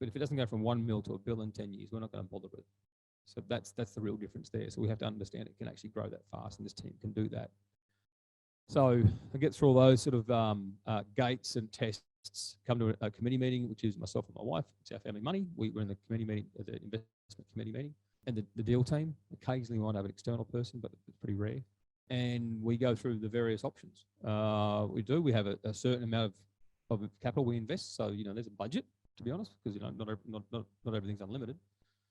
But if it doesn't go from 1 mil to $1 billion in 10 years, we're not going to bother with it. So that's the real difference there. So we have to understand it can actually grow that fast, and this team can do that. So I get through all those sort of gates and tests. Come to a committee meeting, which is myself and my wife. It's our family money. We're in the committee meeting, the investment committee meeting, and the deal team. Occasionally, we might have an external person, but it's pretty rare. And we go through the various options. We have a certain amount of capital we invest. So there's a budget, to be honest, because not everything's unlimited.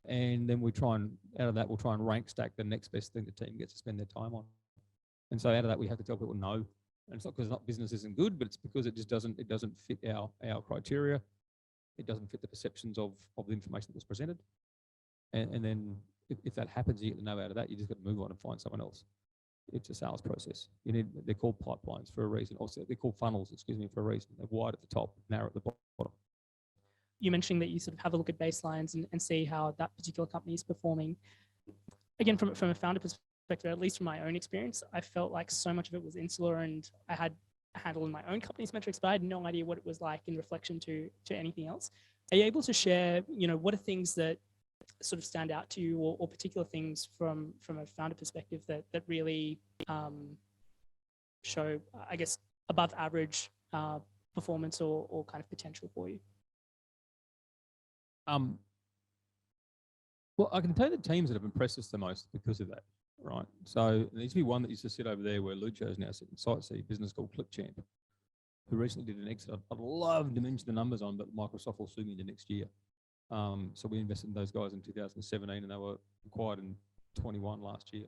And then out of that, we'll try and rank stack the next best thing the team gets to spend their time on. And so out of that, we have to tell people no. And it's not because business isn't good, but it's because it doesn't fit our criteria. It doesn't fit the perceptions of the information that was presented. And then if that happens, you get the no out of that, you just got to move on and find someone else. It's a sales process. They're called pipelines for a reason. Also, they're called funnels, for a reason. They're wide at the top, narrow at the bottom. You mentioned that you sort of have a look at baselines and see how that particular company is performing. Again, from a founder perspective, at least from my own experience, I felt like so much of it was insular, and I had a handle in my own company's metrics, but I had no idea what it was like in reflection to anything else. Are you able to share, what are things that sort of stand out to you, or particular things from a founder perspective that really show, I guess, above average performance or kind of potential for you? Well, I can tell you the teams that have impressed us the most because of that, right? So there used to be one that used to sit over there where Lucho's now sitting, Sightsee, business called ClipChamp, who recently did an exit. I'd love to mention the numbers on, but Microsoft will sue me the next year. So we invested in those guys in 2017, and they were acquired in 21 last year.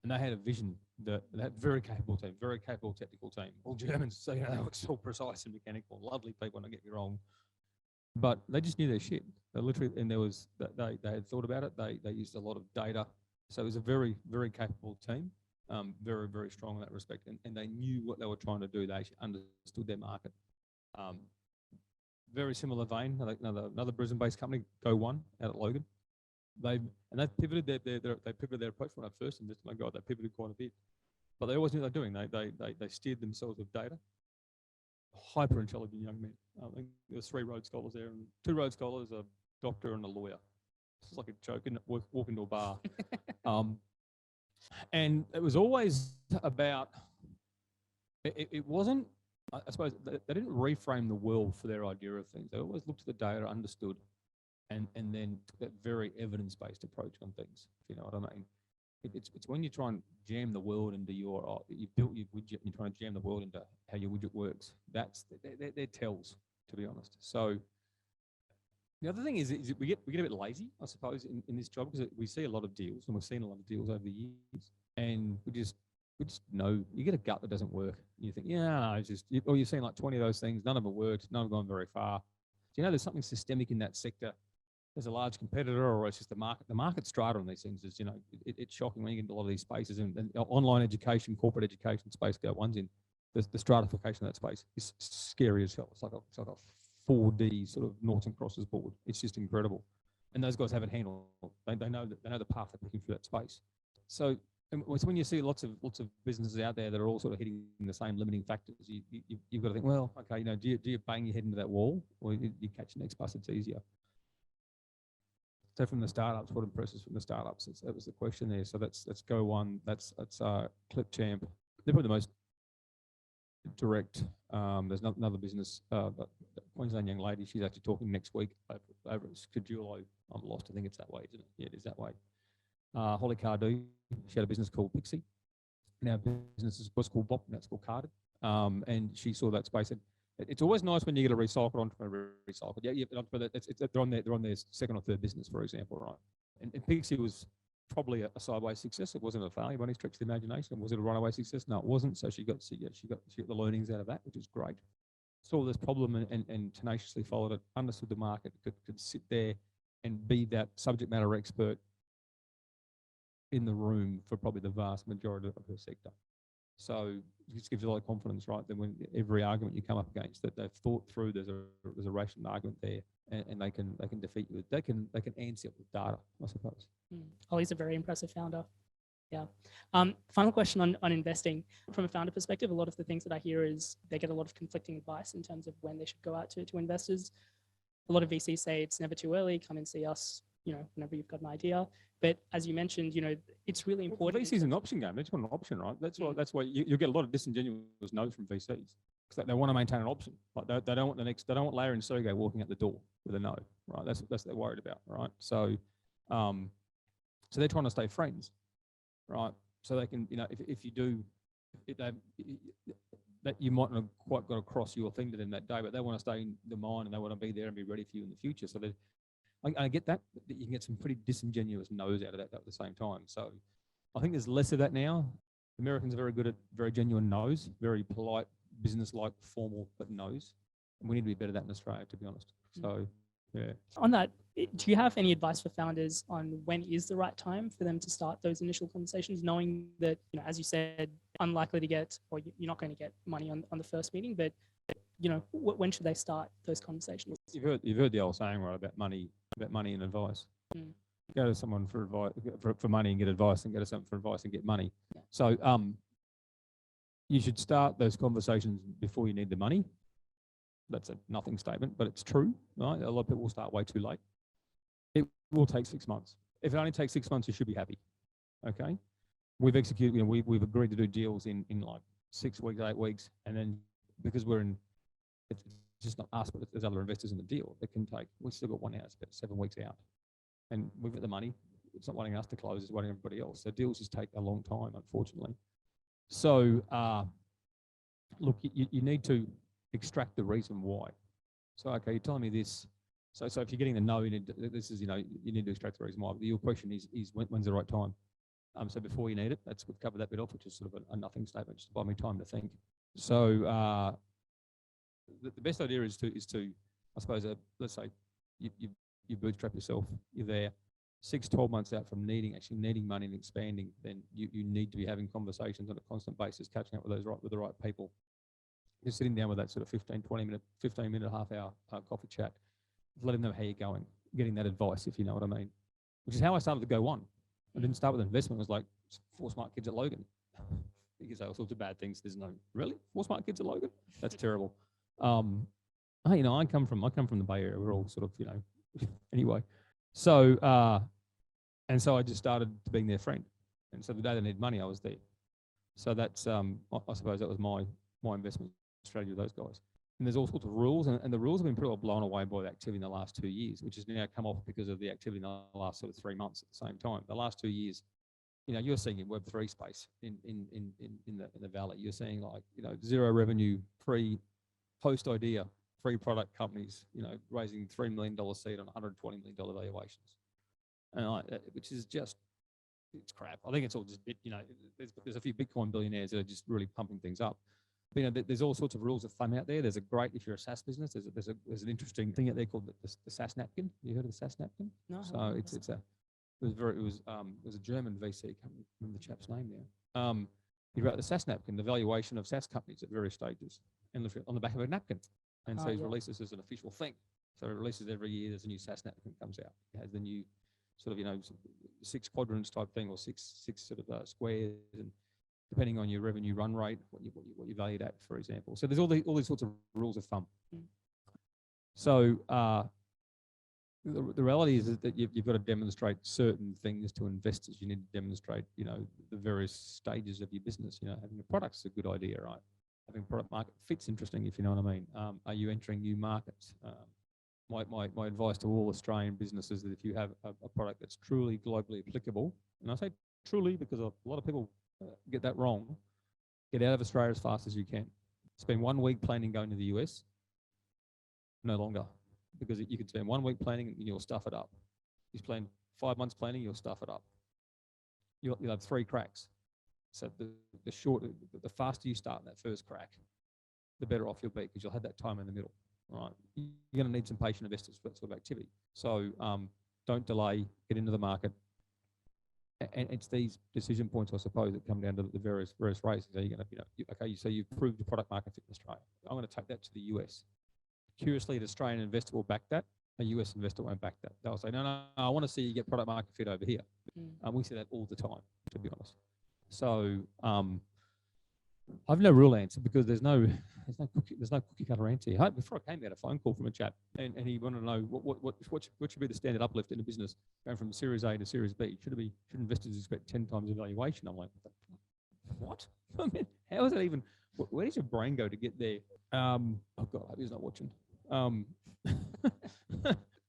And they had a vision that they had very capable team, very capable technical team, all Germans, so they were so precise and mechanical, lovely people, don't get me wrong. But they just knew their shit. They literally, and they had thought about it. They used a lot of data. So it was a very, very capable team, very, very strong in that respect. And they knew what they were trying to do. They actually understood their market. Very similar vein, another Brisbane-based company, Go1 out at Logan. They pivoted their approach when I first invested. My God, they pivoted quite a bit. But they always knew what they were doing. They steered themselves with data. Hyper intelligent young men. I think there was 3 Rhodes Scholars there, and 2 Rhodes Scholars, a doctor and a lawyer. It's like a joke, isn't it? Walk into a bar. And it was always about, it wasn't, I suppose, they didn't reframe the world for their idea of things. They always looked at the data, understood, and then took that very evidence-based approach on things, if you know what I mean. It's when you try and jam the world into you've built your widget and you're trying to jam the world into how your widget works. They're tells, to be honest. So The other thing is we get a bit lazy, I suppose, in this job, because we see a lot of deals, and we've seen a lot of deals over the years, and we just know, you get a gut that doesn't work. You think, yeah, it's just, or you've seen like 20 of those things, none of them worked, none have gone very far. Do you know there's something systemic in that sector? There's a large competitor, or it's just the market. The market strata on these things is, you know, it's shocking when you get into a lot of these spaces, and online education, corporate education space go one's in. The stratification of that space is scary as hell. It's like a 4D sort of noughts and crosses board. It's just incredible. And those guys have it handled. They know the path they're taking through that space. So when you see lots of businesses out there that are all sort of hitting the same limiting factors, you've got to think, well, okay, you know, do you bang your head into that wall, or you catch the next bus? It's easier. So from the startups, what impresses from the startups? That was the question there. So that's Go One. That's Clipchamp. They're probably the most direct. There's another business, but Queensland young lady. She's actually talking next week over at Schedulo. I'm lost. I think it's that way, isn't it? Yeah, it is that way. Holly Cardew. She had a business called Pixie. Now business was called Bop. Now it's called Carded. And she saw that space. And it's always nice when you get a recycled onto a recycled. Yeah, they're on their second or third business, for example, right? And Pixie was probably a sideways success. It wasn't a failure by any stretch of the imagination. Was it a runaway success? No, it wasn't. So she got the learnings out of that, which is great. Saw this problem and tenaciously followed it. Understood the market. Could sit there and be that subject matter expert in the room for probably the vast majority of her sector. So it just gives you a lot of confidence, right? That when every argument you come up against, that they've thought through, there's a rational argument there, and they can defeat you. They can answer it with data, I suppose. Ollie's a very impressive founder. Yeah. Final question on investing. From a founder perspective, a lot of the things that I hear is they get a lot of conflicting advice in terms of when they should go out to investors. A lot of VCs say it's never too early. Come and see us, you know, whenever you've got an idea. But as you mentioned, you know, it's really important. VC is an option game. They just want an option, right? That's why you get a lot of disingenuous no's from VCs, because they want to maintain an option. Like they don't want Larry and Sergey walking out the door with a no, right? That's what they're worried about, right? So, so they're trying to stay friends, right? So they can, you know, if you do, that you might not have quite got across your thing to them that day, but they want to stay in the mind and they want to be there and be ready for you in the future. So I get that you can get some pretty disingenuous no's out of that at the same time. So I think there's less of that now. Americans are very good at very genuine no's, very polite, business-like, formal, but no's. And we need to be better at that in Australia, to be honest. So, yeah. On that, do you have any advice for founders on when is the right time for them to start those initial conversations, knowing that, you know, as you said, unlikely to get, or you're not going to get money on the first meeting, but, you know, when should they start those conversations? You've heard the old saying, right, about money and advice. Go to someone for advice, for money and get advice, and go to someone for advice and get money. Yeah. So you should start those conversations before you need the money. That's a nothing statement, but it's true, right? A lot of people will start way too late. It will take 6 months. If it only takes 6 months, you should be happy. Okay? We've executed, you know, we've agreed to do deals in like 6 weeks, 8 weeks, and then because it's just not us, but there's other investors in the deal, it can take, we've still got 1 hour, it's about 7 weeks out. And we've got the money. It's not waiting us to close, it's waiting everybody else. So deals just take a long time, unfortunately. So look, you need to extract the reason why. So, okay, you're telling me this. So if you're getting the no, you need to extract the reason why. But your question is when's the right time? So before you need it, we've covered that bit off, which is sort of a nothing statement, just buy me time to think. So the best idea is to I suppose, let's say you bootstrap yourself, you're there 6-12 months out from actually needing money and expanding, then you need to be having conversations on a constant basis, catching up with the right people. You're sitting down with that sort of 15 minute, half hour coffee chat, letting them know how you're going, getting that advice, if you know what I mean, which is how I started to Go One. I didn't start with investment. It was like 4 smart kids at Logan. You can say all sorts of bad things. There's no, really? 4 smart kids at Logan? That's terrible. You know, I come from the Bay Area. We're all sort of, you know, anyway. So, and so I just started being their friend. And so the day they needed money, I was there. So that's, I suppose that was my investment strategy with those guys. And there's all sorts of rules, and the rules have been pretty well blown away by the activity in the last 2 years, which has now come off because of the activity in the last sort of 3 months at the same time. The last 2 years, you know, you're seeing in Web3 space in the valley, you're seeing like, you know, zero revenue, post idea 3 product companies, raising $3 million seed on $120 million valuations, and which is just, it's crap. I think it's all just, there's a few Bitcoin billionaires that are just really pumping things up. But, there's all sorts of rules of thumb out there. There's a great, if you're a SaaS business, there's an interesting thing out there called the SaaS napkin. You heard of the SaaS napkin? No. So it was a German VC. Can't remember the chap's name now. He wrote the SaaS napkin, the valuation of SaaS companies at various stages, and on the back of a napkin. And so he releases this as an official thing. So he releases every year. There's a new SaaS napkin comes out. It has the new sort of 6 quadrants type thing, or six sort of squares, and depending on your revenue run rate, what you valued at, for example. So there's all these sorts of rules of thumb. So the reality is that you've got to demonstrate certain things to investors. You need to demonstrate, the various stages of your business. Having a product's a good idea, right? Having product market fit's interesting, if you know what I mean. Are you entering new markets? My advice to all Australian businesses is that if you have a product that's truly globally applicable, and I say truly because a lot of people get that wrong, get out of Australia as fast as you can. Spend 1 week planning going to the US, no longer, because you could spend 1 week planning and you'll stuff it up. You spend 5 months planning, you'll stuff it up. You'll have 3 cracks. So the faster you start in that first crack, the better off you'll be, because you'll have that time in the middle. Right, you're going to need some patient investors for that sort of activity. So don't delay, get into the market. And it's these decision points, I suppose, that come down to the various races. Are you going to, so you've proved your product market fit in Australia. I'm going to take that to the US. Curiously, an Australian investor will back that. A US investor won't back that. They'll say, no, I want to see you get product market fit over here. We see that all the time, to be honest. So I've no real answer, because there's no cookie cutter answer. Before I came, I had a phone call from a chap, and he wanted to know what should be the standard uplift in a business going from Series A to Series B. Should investors expect 10 times the valuation? I'm like, what? I mean, how is that even? Where does your brain go to get there? Oh God, I hope he's not watching.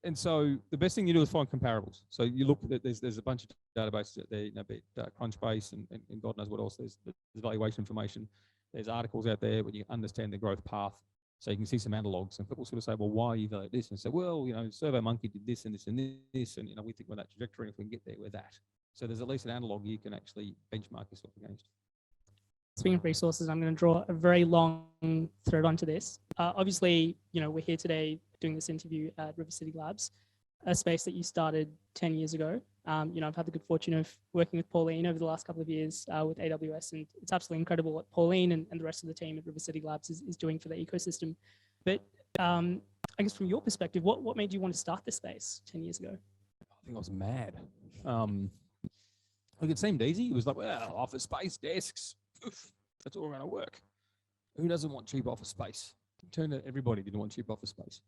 And so the best thing you do is find comparables. So you look at, there's a bunch of databases out there, be it Crunchbase and God knows what else. There's valuation information. There's articles out there when you understand the growth path. So you can see some analogs, and people sort of say, well, why are you value this? And say, well, SurveyMonkey did this and this and this, and we think we're that trajectory. If we can get there, we're that. So there's at least an analog you can actually benchmark yourself against. Speaking of resources, I'm going to draw a very long thread onto this. Obviously, we're here today doing this interview at River City Labs, a space that you started 10 years ago. I've had the good fortune of working with Pauline over the last couple of years with AWS, and it's absolutely incredible what Pauline and the rest of the team at River City Labs is doing for the ecosystem. But I guess from your perspective, what made you want to start this space 10 years ago? I think I was mad. It seemed easy. It was like, well, office space, desks, that's all going to work. Who doesn't want cheap office space? It turned out everybody didn't want cheap office space.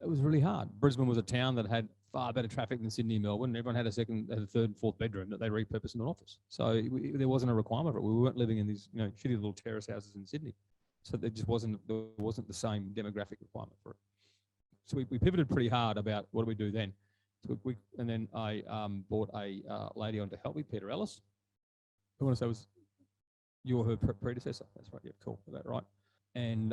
It was really hard. Brisbane was a town that had far better traffic than Sydney and Melbourne. Everyone had a third and fourth bedroom that they repurposed into an office. So there wasn't a requirement for it. We weren't living in these shitty little terrace houses in Sydney. So there wasn't the same demographic requirement for it. So we pivoted pretty hard about what do we do then. And then I brought a lady on to help me, Peter Ellis. I want to say you were her predecessor. That's right. Yeah, cool. Is that right? And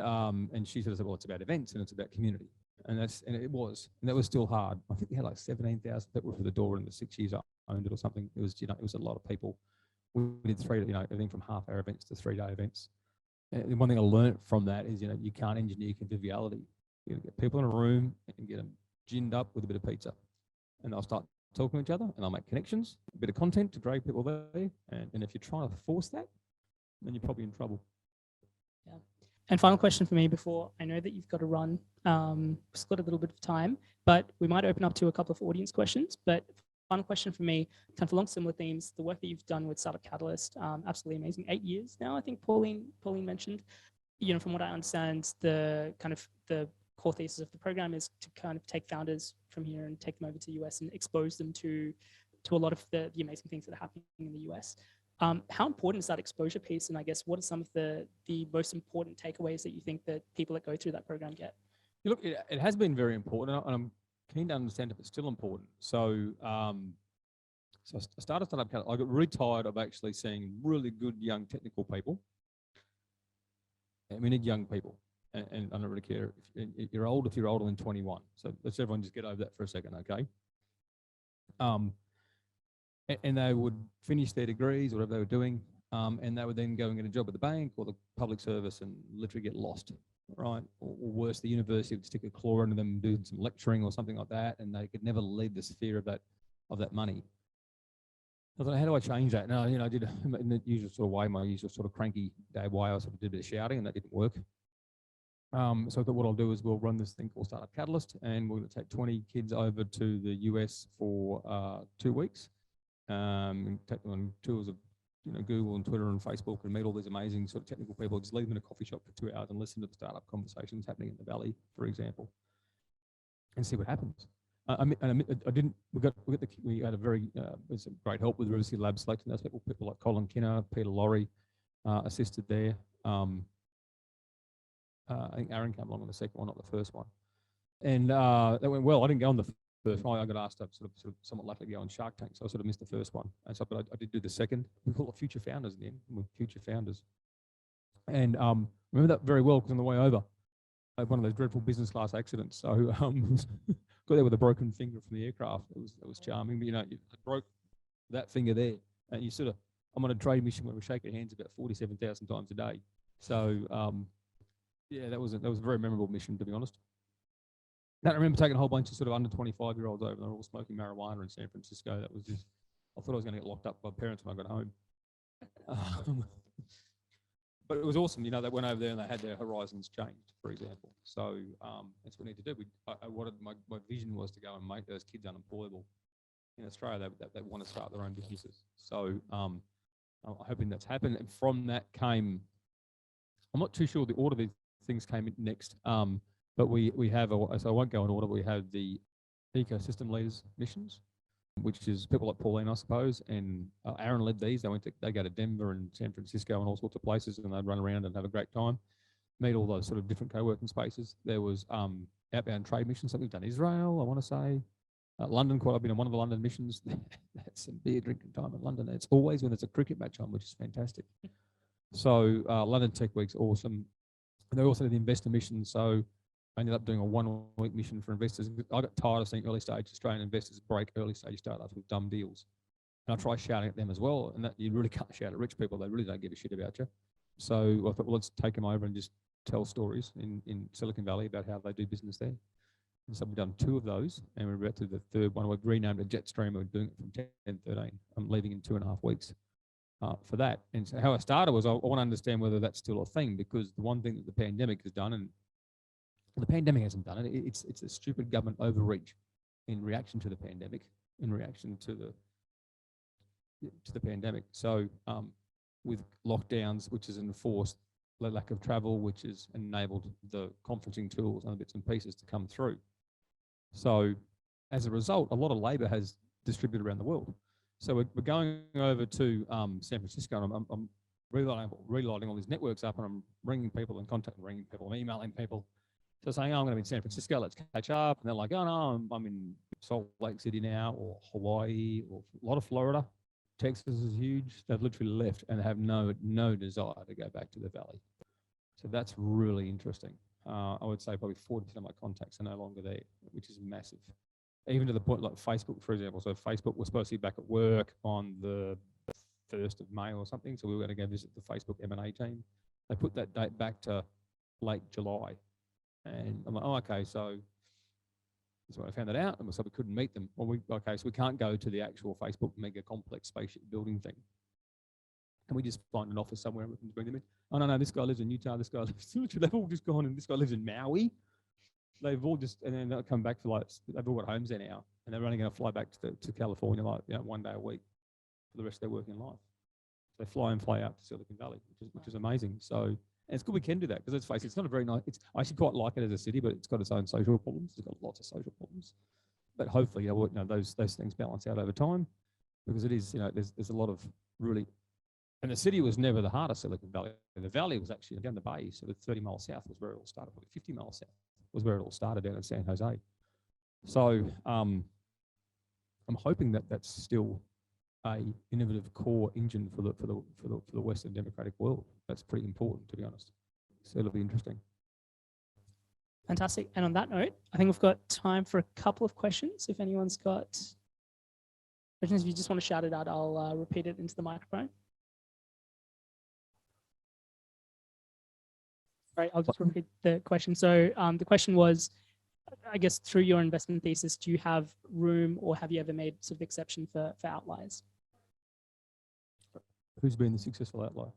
she sort of said, well, it's about events and it's about community. And it was, and that was still hard. I think we had like 17,000 people through the door in the 6 years I owned it or something. It was, it was a lot of people. We did everything from half-hour events to 3-day events. And one thing I learned from that is, you can't engineer conviviality. You get people in a room and get them ginned up with a bit of pizza, and they'll start talking to each other, and they'll make connections, a bit of content to drag people there. And if you're trying to force that, then you're probably in trouble. Yeah. And final question for me before I know that you've got to run. We've got a little bit of time, but we might open up to a couple of audience questions. But final question for me, kind of along similar themes, the work that you've done with Startup Catalyst, absolutely amazing. 8 years now, I think Pauline mentioned. From what I understand, the core thesis of the program is to kind of take founders from here and take them over to the US and expose them to a lot of the amazing things that are happening in the US. How important is that exposure piece? And I guess what are some of the most important takeaways that you think that people that go through that program get? Look, it has been very important, and I'm keen to understand if it's still important. So, I started Startup Catalyst. I got really tired of actually seeing really good young technical people. And we need young people. and I don't really care if you're old, if you're older than 21. So let's everyone just get over that for a second, okay? And they would finish their degrees, whatever they were doing, and they would then go and get a job at the bank or the public service and literally get lost, right? Or worse, the university would stick a claw into them, do some lecturing or something like that, and they could never leave the sphere of that money. I thought, how do I change that? No, I did in the usual sort of way, my usual sort of cranky day way. I sort of did a bit of shouting, and that didn't work. So I thought what I'll do is we'll run this thing called Startup Catalyst, and we're going to take 20 kids over to the US for 2 weeks. And take them on tours of Google and Twitter and Facebook and meet all these amazing sort of technical people. Just leave them in a coffee shop for 2 hours and listen to the startup conversations happening in the valley, for example, and see what happens. We had a very some great help with Riversity Lab selecting those people like Colin Kinner, Peter Laurie assisted there. I think Aaron came along on the second one, not the first one, and that went well. I didn't go on the first one. I got asked to sort of somewhat luckily go on Shark Tank, so I sort of missed the first one. And so, but I did do the second. We call it Future Founders in the end. We're Future Founders, and remember that very well because on the way over, I had one of those dreadful business class accidents. So got there with a broken finger from the aircraft. It was charming, but I broke that finger there, and I'm on a trade mission where we shake our hands about 47,000 times a day. So yeah, that was a very memorable mission, to be honest. I remember taking a whole bunch of sort of under 25-year-olds over, and they're all smoking marijuana in San Francisco. That was just, I thought I was going to get locked up by parents when I got home. But it was awesome, they went over there and they had their horizons changed, for example. So that's what we need to do. I wanted, my vision was to go and make those kids unemployable. In Australia, they want to start their own businesses. So I'm hoping that's happened. And from that came, I'm not too sure the order these things came in next, but we have, so I won't go in order, we have the ecosystem leaders missions, which is people like Pauline, I suppose, and Aaron led these. They go to Denver and San Francisco and all sorts of places, and they'd run around and have a great time, meet all those sort of different co-working spaces. There was outbound trade missions, something we've done Israel, I want to say. London, I've been on one of the London missions. That's some beer drinking time in London. It's always when there's a cricket match on, which is fantastic. So London Tech Week's awesome. And they also did the investor mission, so I ended up doing a 1-week mission for investors. I got tired of seeing early stage Australian investors break early stage startups with dumb deals. And I try shouting at them as well. And that you really can't shout at rich people. They really don't give a shit about you. So I thought, well, let's take them over and just tell stories in Silicon Valley about how they do business there. And so we've done 2 of those, and we're about to the 3rd one. We've renamed it Jetstream. We're doing it from TEN13. I'm leaving in 2.5 weeks for that. And so how I started was I want to understand whether that's still a thing, because the one thing that the pandemic has done, and the pandemic hasn't done it. It's a stupid government overreach in reaction to the pandemic, in reaction to the pandemic. So with lockdowns, which has enforced the lack of travel, which has enabled the conferencing tools and the bits and pieces to come through. So as a result, a lot of labour has distributed around the world. So we're going over to San Francisco, and I'm reloading all these networks up, and I'm ringing people and ringing people, I'm emailing people. So saying, I'm going to be in San Francisco, let's catch up. And they're like, oh no, I'm in Salt Lake City now, or Hawaii, or a lot of Florida. Texas is huge. They've literally left and have no desire to go back to the valley. So that's really interesting. I would say probably 40% of my contacts are no longer there, which is massive. Even to the point like Facebook, for example. So Facebook was supposed to be back at work on the 1st of May or something. So we were going to go visit the Facebook M&A team. They put that date back to late July. And I'm like, oh, okay, so that's when I found that out. And so we couldn't meet them. Well, so we can't go to the actual Facebook mega complex spaceship building thing. Can we just find an office somewhere and we can bring them in? Oh, no, this guy lives in Utah. This guy lives, they've all just gone, and this guy lives in Maui. They've all just, and then they'll come back for they've all got homes there now. And they're only going to fly back to California 1 day a week for the rest of their working life. So they fly and fly out to Silicon Valley, which is amazing. So, and it's good we can do that, because let's face it, it's not a very nice, I actually quite like it as a city, but it's got its own social problems. It's got lots of social problems. But hopefully, those things balance out over time, because it is, there's a lot of really, and the city was never the heart of Silicon Valley. The valley was actually down the bay, so 30 miles south was where it all started, probably 50 miles south was where it all started, down in San Jose. So I'm hoping that that's still a innovative core engine for the Western democratic world. That's pretty important, to be honest. So it'll be interesting. Fantastic. And on that note, I think we've got time for a couple of questions. If anyone's got questions, if you just want to shout it out, I'll repeat it into the microphone. Right, I'll just repeat the question. So the question was, I guess through your investment thesis, do you have room or have you ever made sort of exception for outliers? Who's been the successful outlier?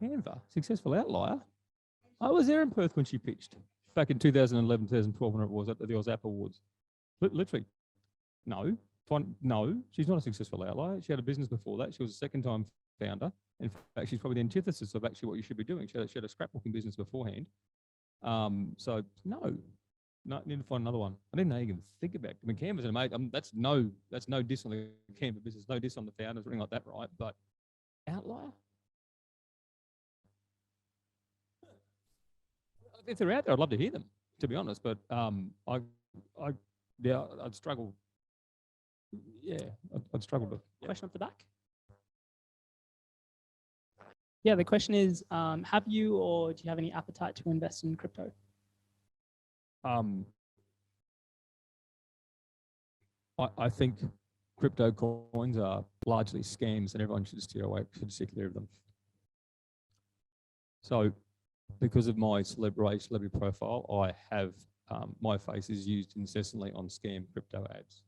Canva, successful outlier. I was there in Perth when she pitched back in 2011, 2012, when it was at the AusApp Awards. Literally, no, she's not a successful outlier. She had a business before that. She was a second-time founder. In fact, she's probably the antithesis of actually what you should be doing. She had a scrapbooking business beforehand. So no, need to find another one. I didn't know you can think about it. I mean, Canva's an amazing. That's no diss on the Canva business, no diss on the founders, or anything like that, right? But outlier. If they're out there, I'd love to hear them, to be honest. But I'd struggle. Yeah, I'd struggle to. Yeah. Question up the back. Yeah, the question is, have you or do you have any appetite to invest in crypto? I think crypto coins are largely scams, and everyone should steer clear of them. So, because of my celebrity profile, I have my face is used incessantly on scam crypto ads.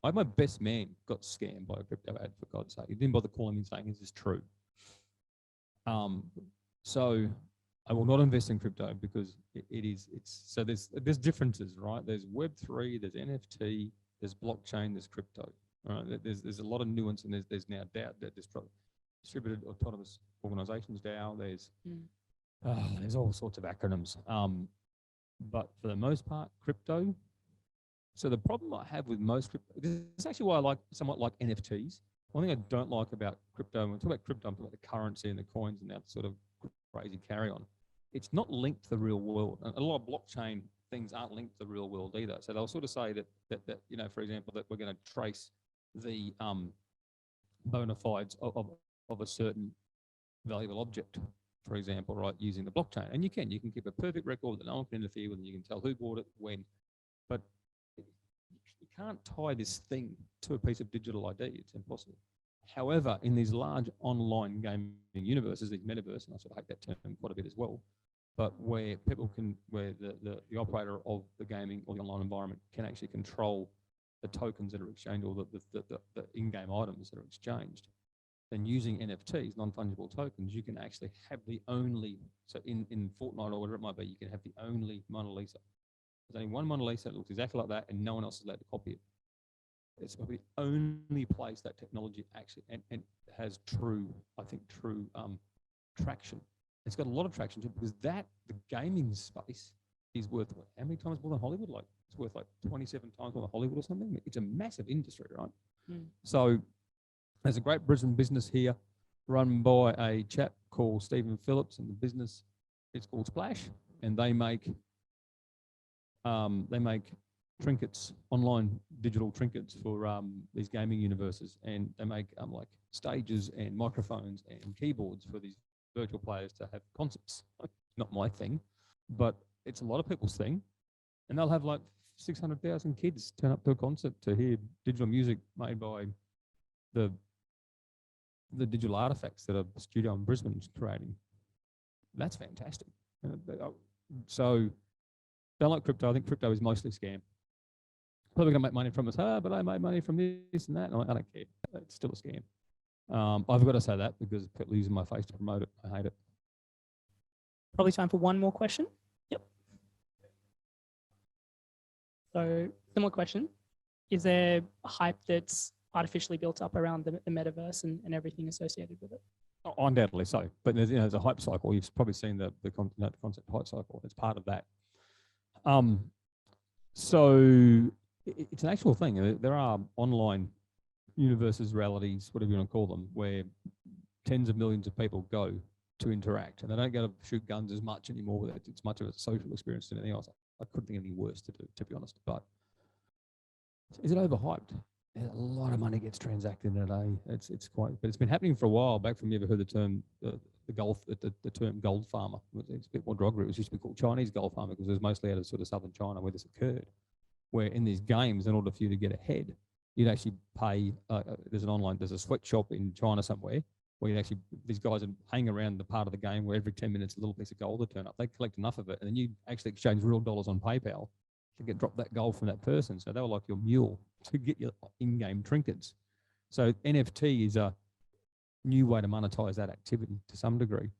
My best man got scammed by a crypto ad, for God's sake. He didn't bother calling me and saying, "Is this true?" So I will not invest in crypto because so there's differences, right? There's Web3, there's NFT, there's blockchain, there's crypto. Right? There's a lot of nuance, and there's now distributed autonomous organizations, DAO. There's all sorts of acronyms. But for the most part, crypto. So the problem I have with most crypto, this is actually why I somewhat like NFTs. One thing I don't like about crypto, when we talk about crypto, I'm talking about the currency and the coins and that sort of crazy carry on. It's not linked to the real world. A lot of blockchain things aren't linked to the real world either. So they'll sort of say that for example, that we're going to trace the bona fides of a certain valuable object, for example, right, using the blockchain. And you can keep a perfect record that no one can interfere with, and you can tell who bought it, when. But you can't tie this thing to a piece of digital ID. It's impossible. However, in these large online gaming universes, these metaverse, and I sort of hate that term quite a bit as well, but where the operator of the gaming or the online environment can actually control the tokens that are exchanged, or the in-game items that are exchanged, then using NFTs, non-fungible tokens, you can actually have the only, so in Fortnite or whatever it might be, you can have the only Mona Lisa. There's only one Mona Lisa that looks exactly like that, and no one else is allowed to copy it. It's probably the only place that technology actually and has true traction. It's got a lot of traction too, because the gaming space is worth how many times more than Hollywood? Like it's worth like 27 times more than Hollywood or something. It's a massive industry, right? Mm. So there's a great Brisbane business here run by a chap called Stephen Phillips, and the business is called Splash, and they make trinkets, online digital trinkets for these gaming universes, and they make like stages and microphones and keyboards for these virtual players to have concerts. Not my thing, but it's a lot of people's thing, and they'll have like 600,000 kids turn up to a concert to hear digital music made by the digital artifacts that a studio in Brisbane is creating. That's fantastic. So don't like crypto. I think crypto is mostly scam. Probably going to make money from us, but I made money from this and that. And I don't care. It's still a scam. I've got to say that because people are using my face to promote it. I hate it. Probably time for one more question. Yep. So similar question. Is there a hype that's artificially built up around the metaverse and everything associated with it? Oh, undoubtedly so. But there's a hype cycle. You've probably seen the concept hype cycle. It's part of that. So it's an actual thing. There are online universes, realities, whatever you want to call them, where tens of millions of people go to interact, and they don't go to shoot guns as much anymore. It's much of a social experience than anything else. I couldn't think of anything worse to do, to be honest. But is it overhyped? a lot of money gets transacted in a day. It's quite, but it's been happening for a while. Back from you ever heard the term the term gold farmer? It's a bit more derogatory. It was used to be called Chinese gold farmer because it was mostly out of sort of southern China where this occurred. Where in these games, in order for you to get ahead, you'd actually pay. There's a sweatshop in China somewhere where you actually, these guys are hanging around the part of the game where every 10 minutes a little piece of gold will turn up. They collect enough of it, and then you actually exchange real dollars on PayPal to drop that gold from that person. So they were like your mule to get your in-game trinkets. So NFT is a new way to monetize that activity to some degree.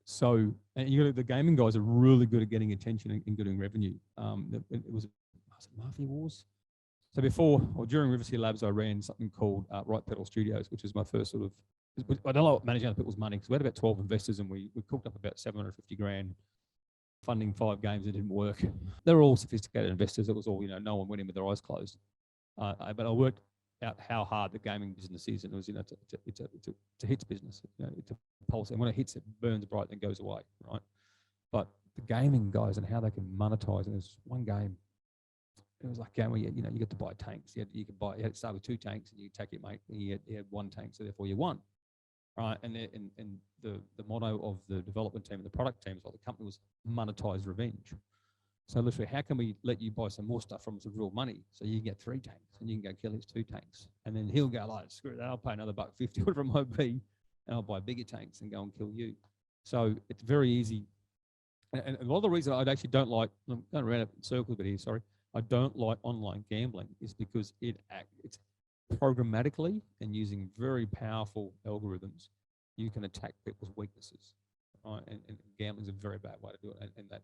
So, and the gaming guys are really good at getting attention and getting revenue. It was Mafia Wars. So before or during River City Labs, I ran something called Right Pedal Studios, which was my first sort of, I don't like managing other people's money because we had about 12 investors and we cooked up about 750 grand funding 5 games that didn't work. They were all sophisticated investors. It was all, no one went in with their eyes closed. But I worked out how hard the gaming business is, and it was, it's a hits business. It's a pulse, and when it hits, it burns bright and goes away, right? But the gaming guys and how they can monetize, and there's one game. It was like a game where you get to buy tanks. You had to start with 2 tanks, and you take your mate, and you had 1 tank, so therefore you won, right? And the motto of the development team and the product team, the company, was monetize revenge. So literally, how can we let you buy some more stuff from some real money so you can get 3 tanks and you can go kill his 2 tanks, and then he'll go like, screw that, I'll pay another $1.50 whatever it might be, and I'll buy bigger tanks and go and kill you. So it's very easy. And a lot of the reason I actually don't like, I'm going around in circles a bit here, sorry. I don't like online gambling is because it's programmatically and using very powerful algorithms, you can attack people's weaknesses, right? And gambling is a very bad way to do it. And that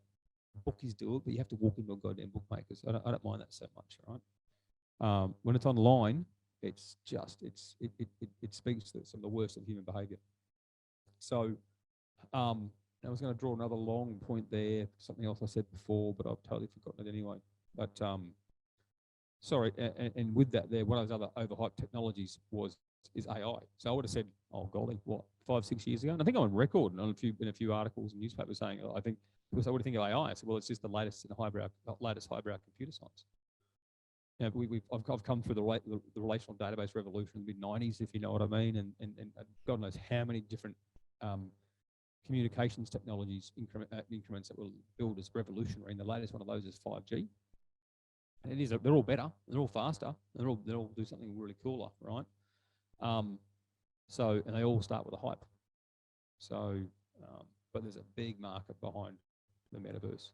bookies do it, but you have to walk into a goddamn bookmakers. I don't mind that so much, right? When it's online, it speaks to some of the worst of human behavior. So I was going to draw another long point there, something else I said before, but I've totally forgotten it anyway. But sorry, and with that there, one of those other overhyped technologies is AI. So I would have said, oh golly, what, 5-6 years ago? And I think I'm on record in a few articles and newspapers saying, I think, because I would think of AI. I said, well, it's just the latest highbrow computer science. I've come through the relational database revolution in the mid-90s, if you know what I mean, and God knows how many different communications technologies increments that will build as revolutionary. And the latest one of those is 5G. And they're all better, they're all faster, they're all do something really cooler, right? So, and they all start with a hype. So, but there's a big market behind the metaverse.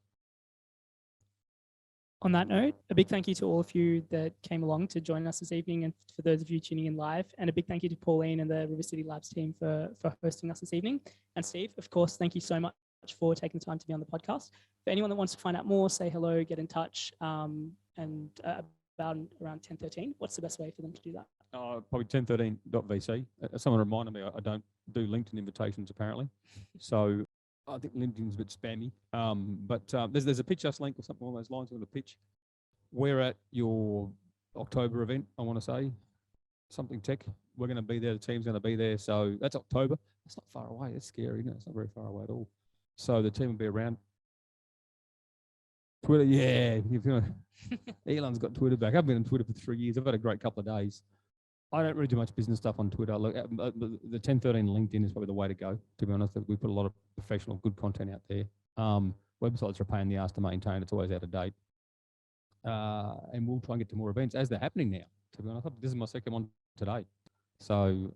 On that note, a big thank you to all of you that came along to join us this evening, and for those of you tuning in live, and a big thank you to Pauline and the River City Labs team for hosting us this evening. And Steve, of course, thank you so much for taking the time to be on the podcast. For anyone that wants to find out more, say hello, get in touch, and about around TEN13, what's the best way for them to do that? Probably TEN13 VC. Someone reminded me I don't do LinkedIn invitations apparently, so I think LinkedIn's a bit spammy. But there's a pitch us link or something along those lines. On the pitch, we're at your October event. I want to say something tech. We're going to be there. The team's going to be there. So that's October. That's not far away. That's scary, isn't it? It's not very far away at all. So the team will be around. Twitter, yeah. Elon's got Twitter back. I've been on Twitter for 3 years. I've had a great couple of days. I don't really do much business stuff on Twitter. Look, the TEN13 LinkedIn is probably the way to go, to be honest. We put a lot of professional, good content out there. Websites are a pain in the ass to maintain. It's always out of date. And we'll try and get to more events as they're happening now, to be honest. This is my second one today. So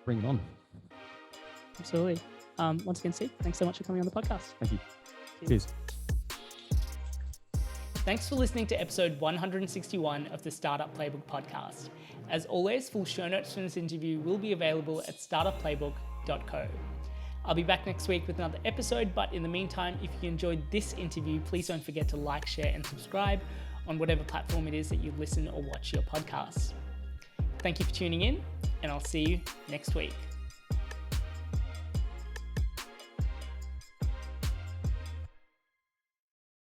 bring it on. Absolutely. Once again, Steve, thanks so much for coming on the podcast. Thank you. Cheers. Thanks for listening to episode 161 of the Startup Playbook podcast. As always, full show notes from this interview will be available at startupplaybook.co. I'll be back next week with another episode, but in the meantime, if you enjoyed this interview, please don't forget to like, share, and subscribe on whatever platform it is that you listen or watch your podcasts. Thank you for tuning in, and I'll see you next week.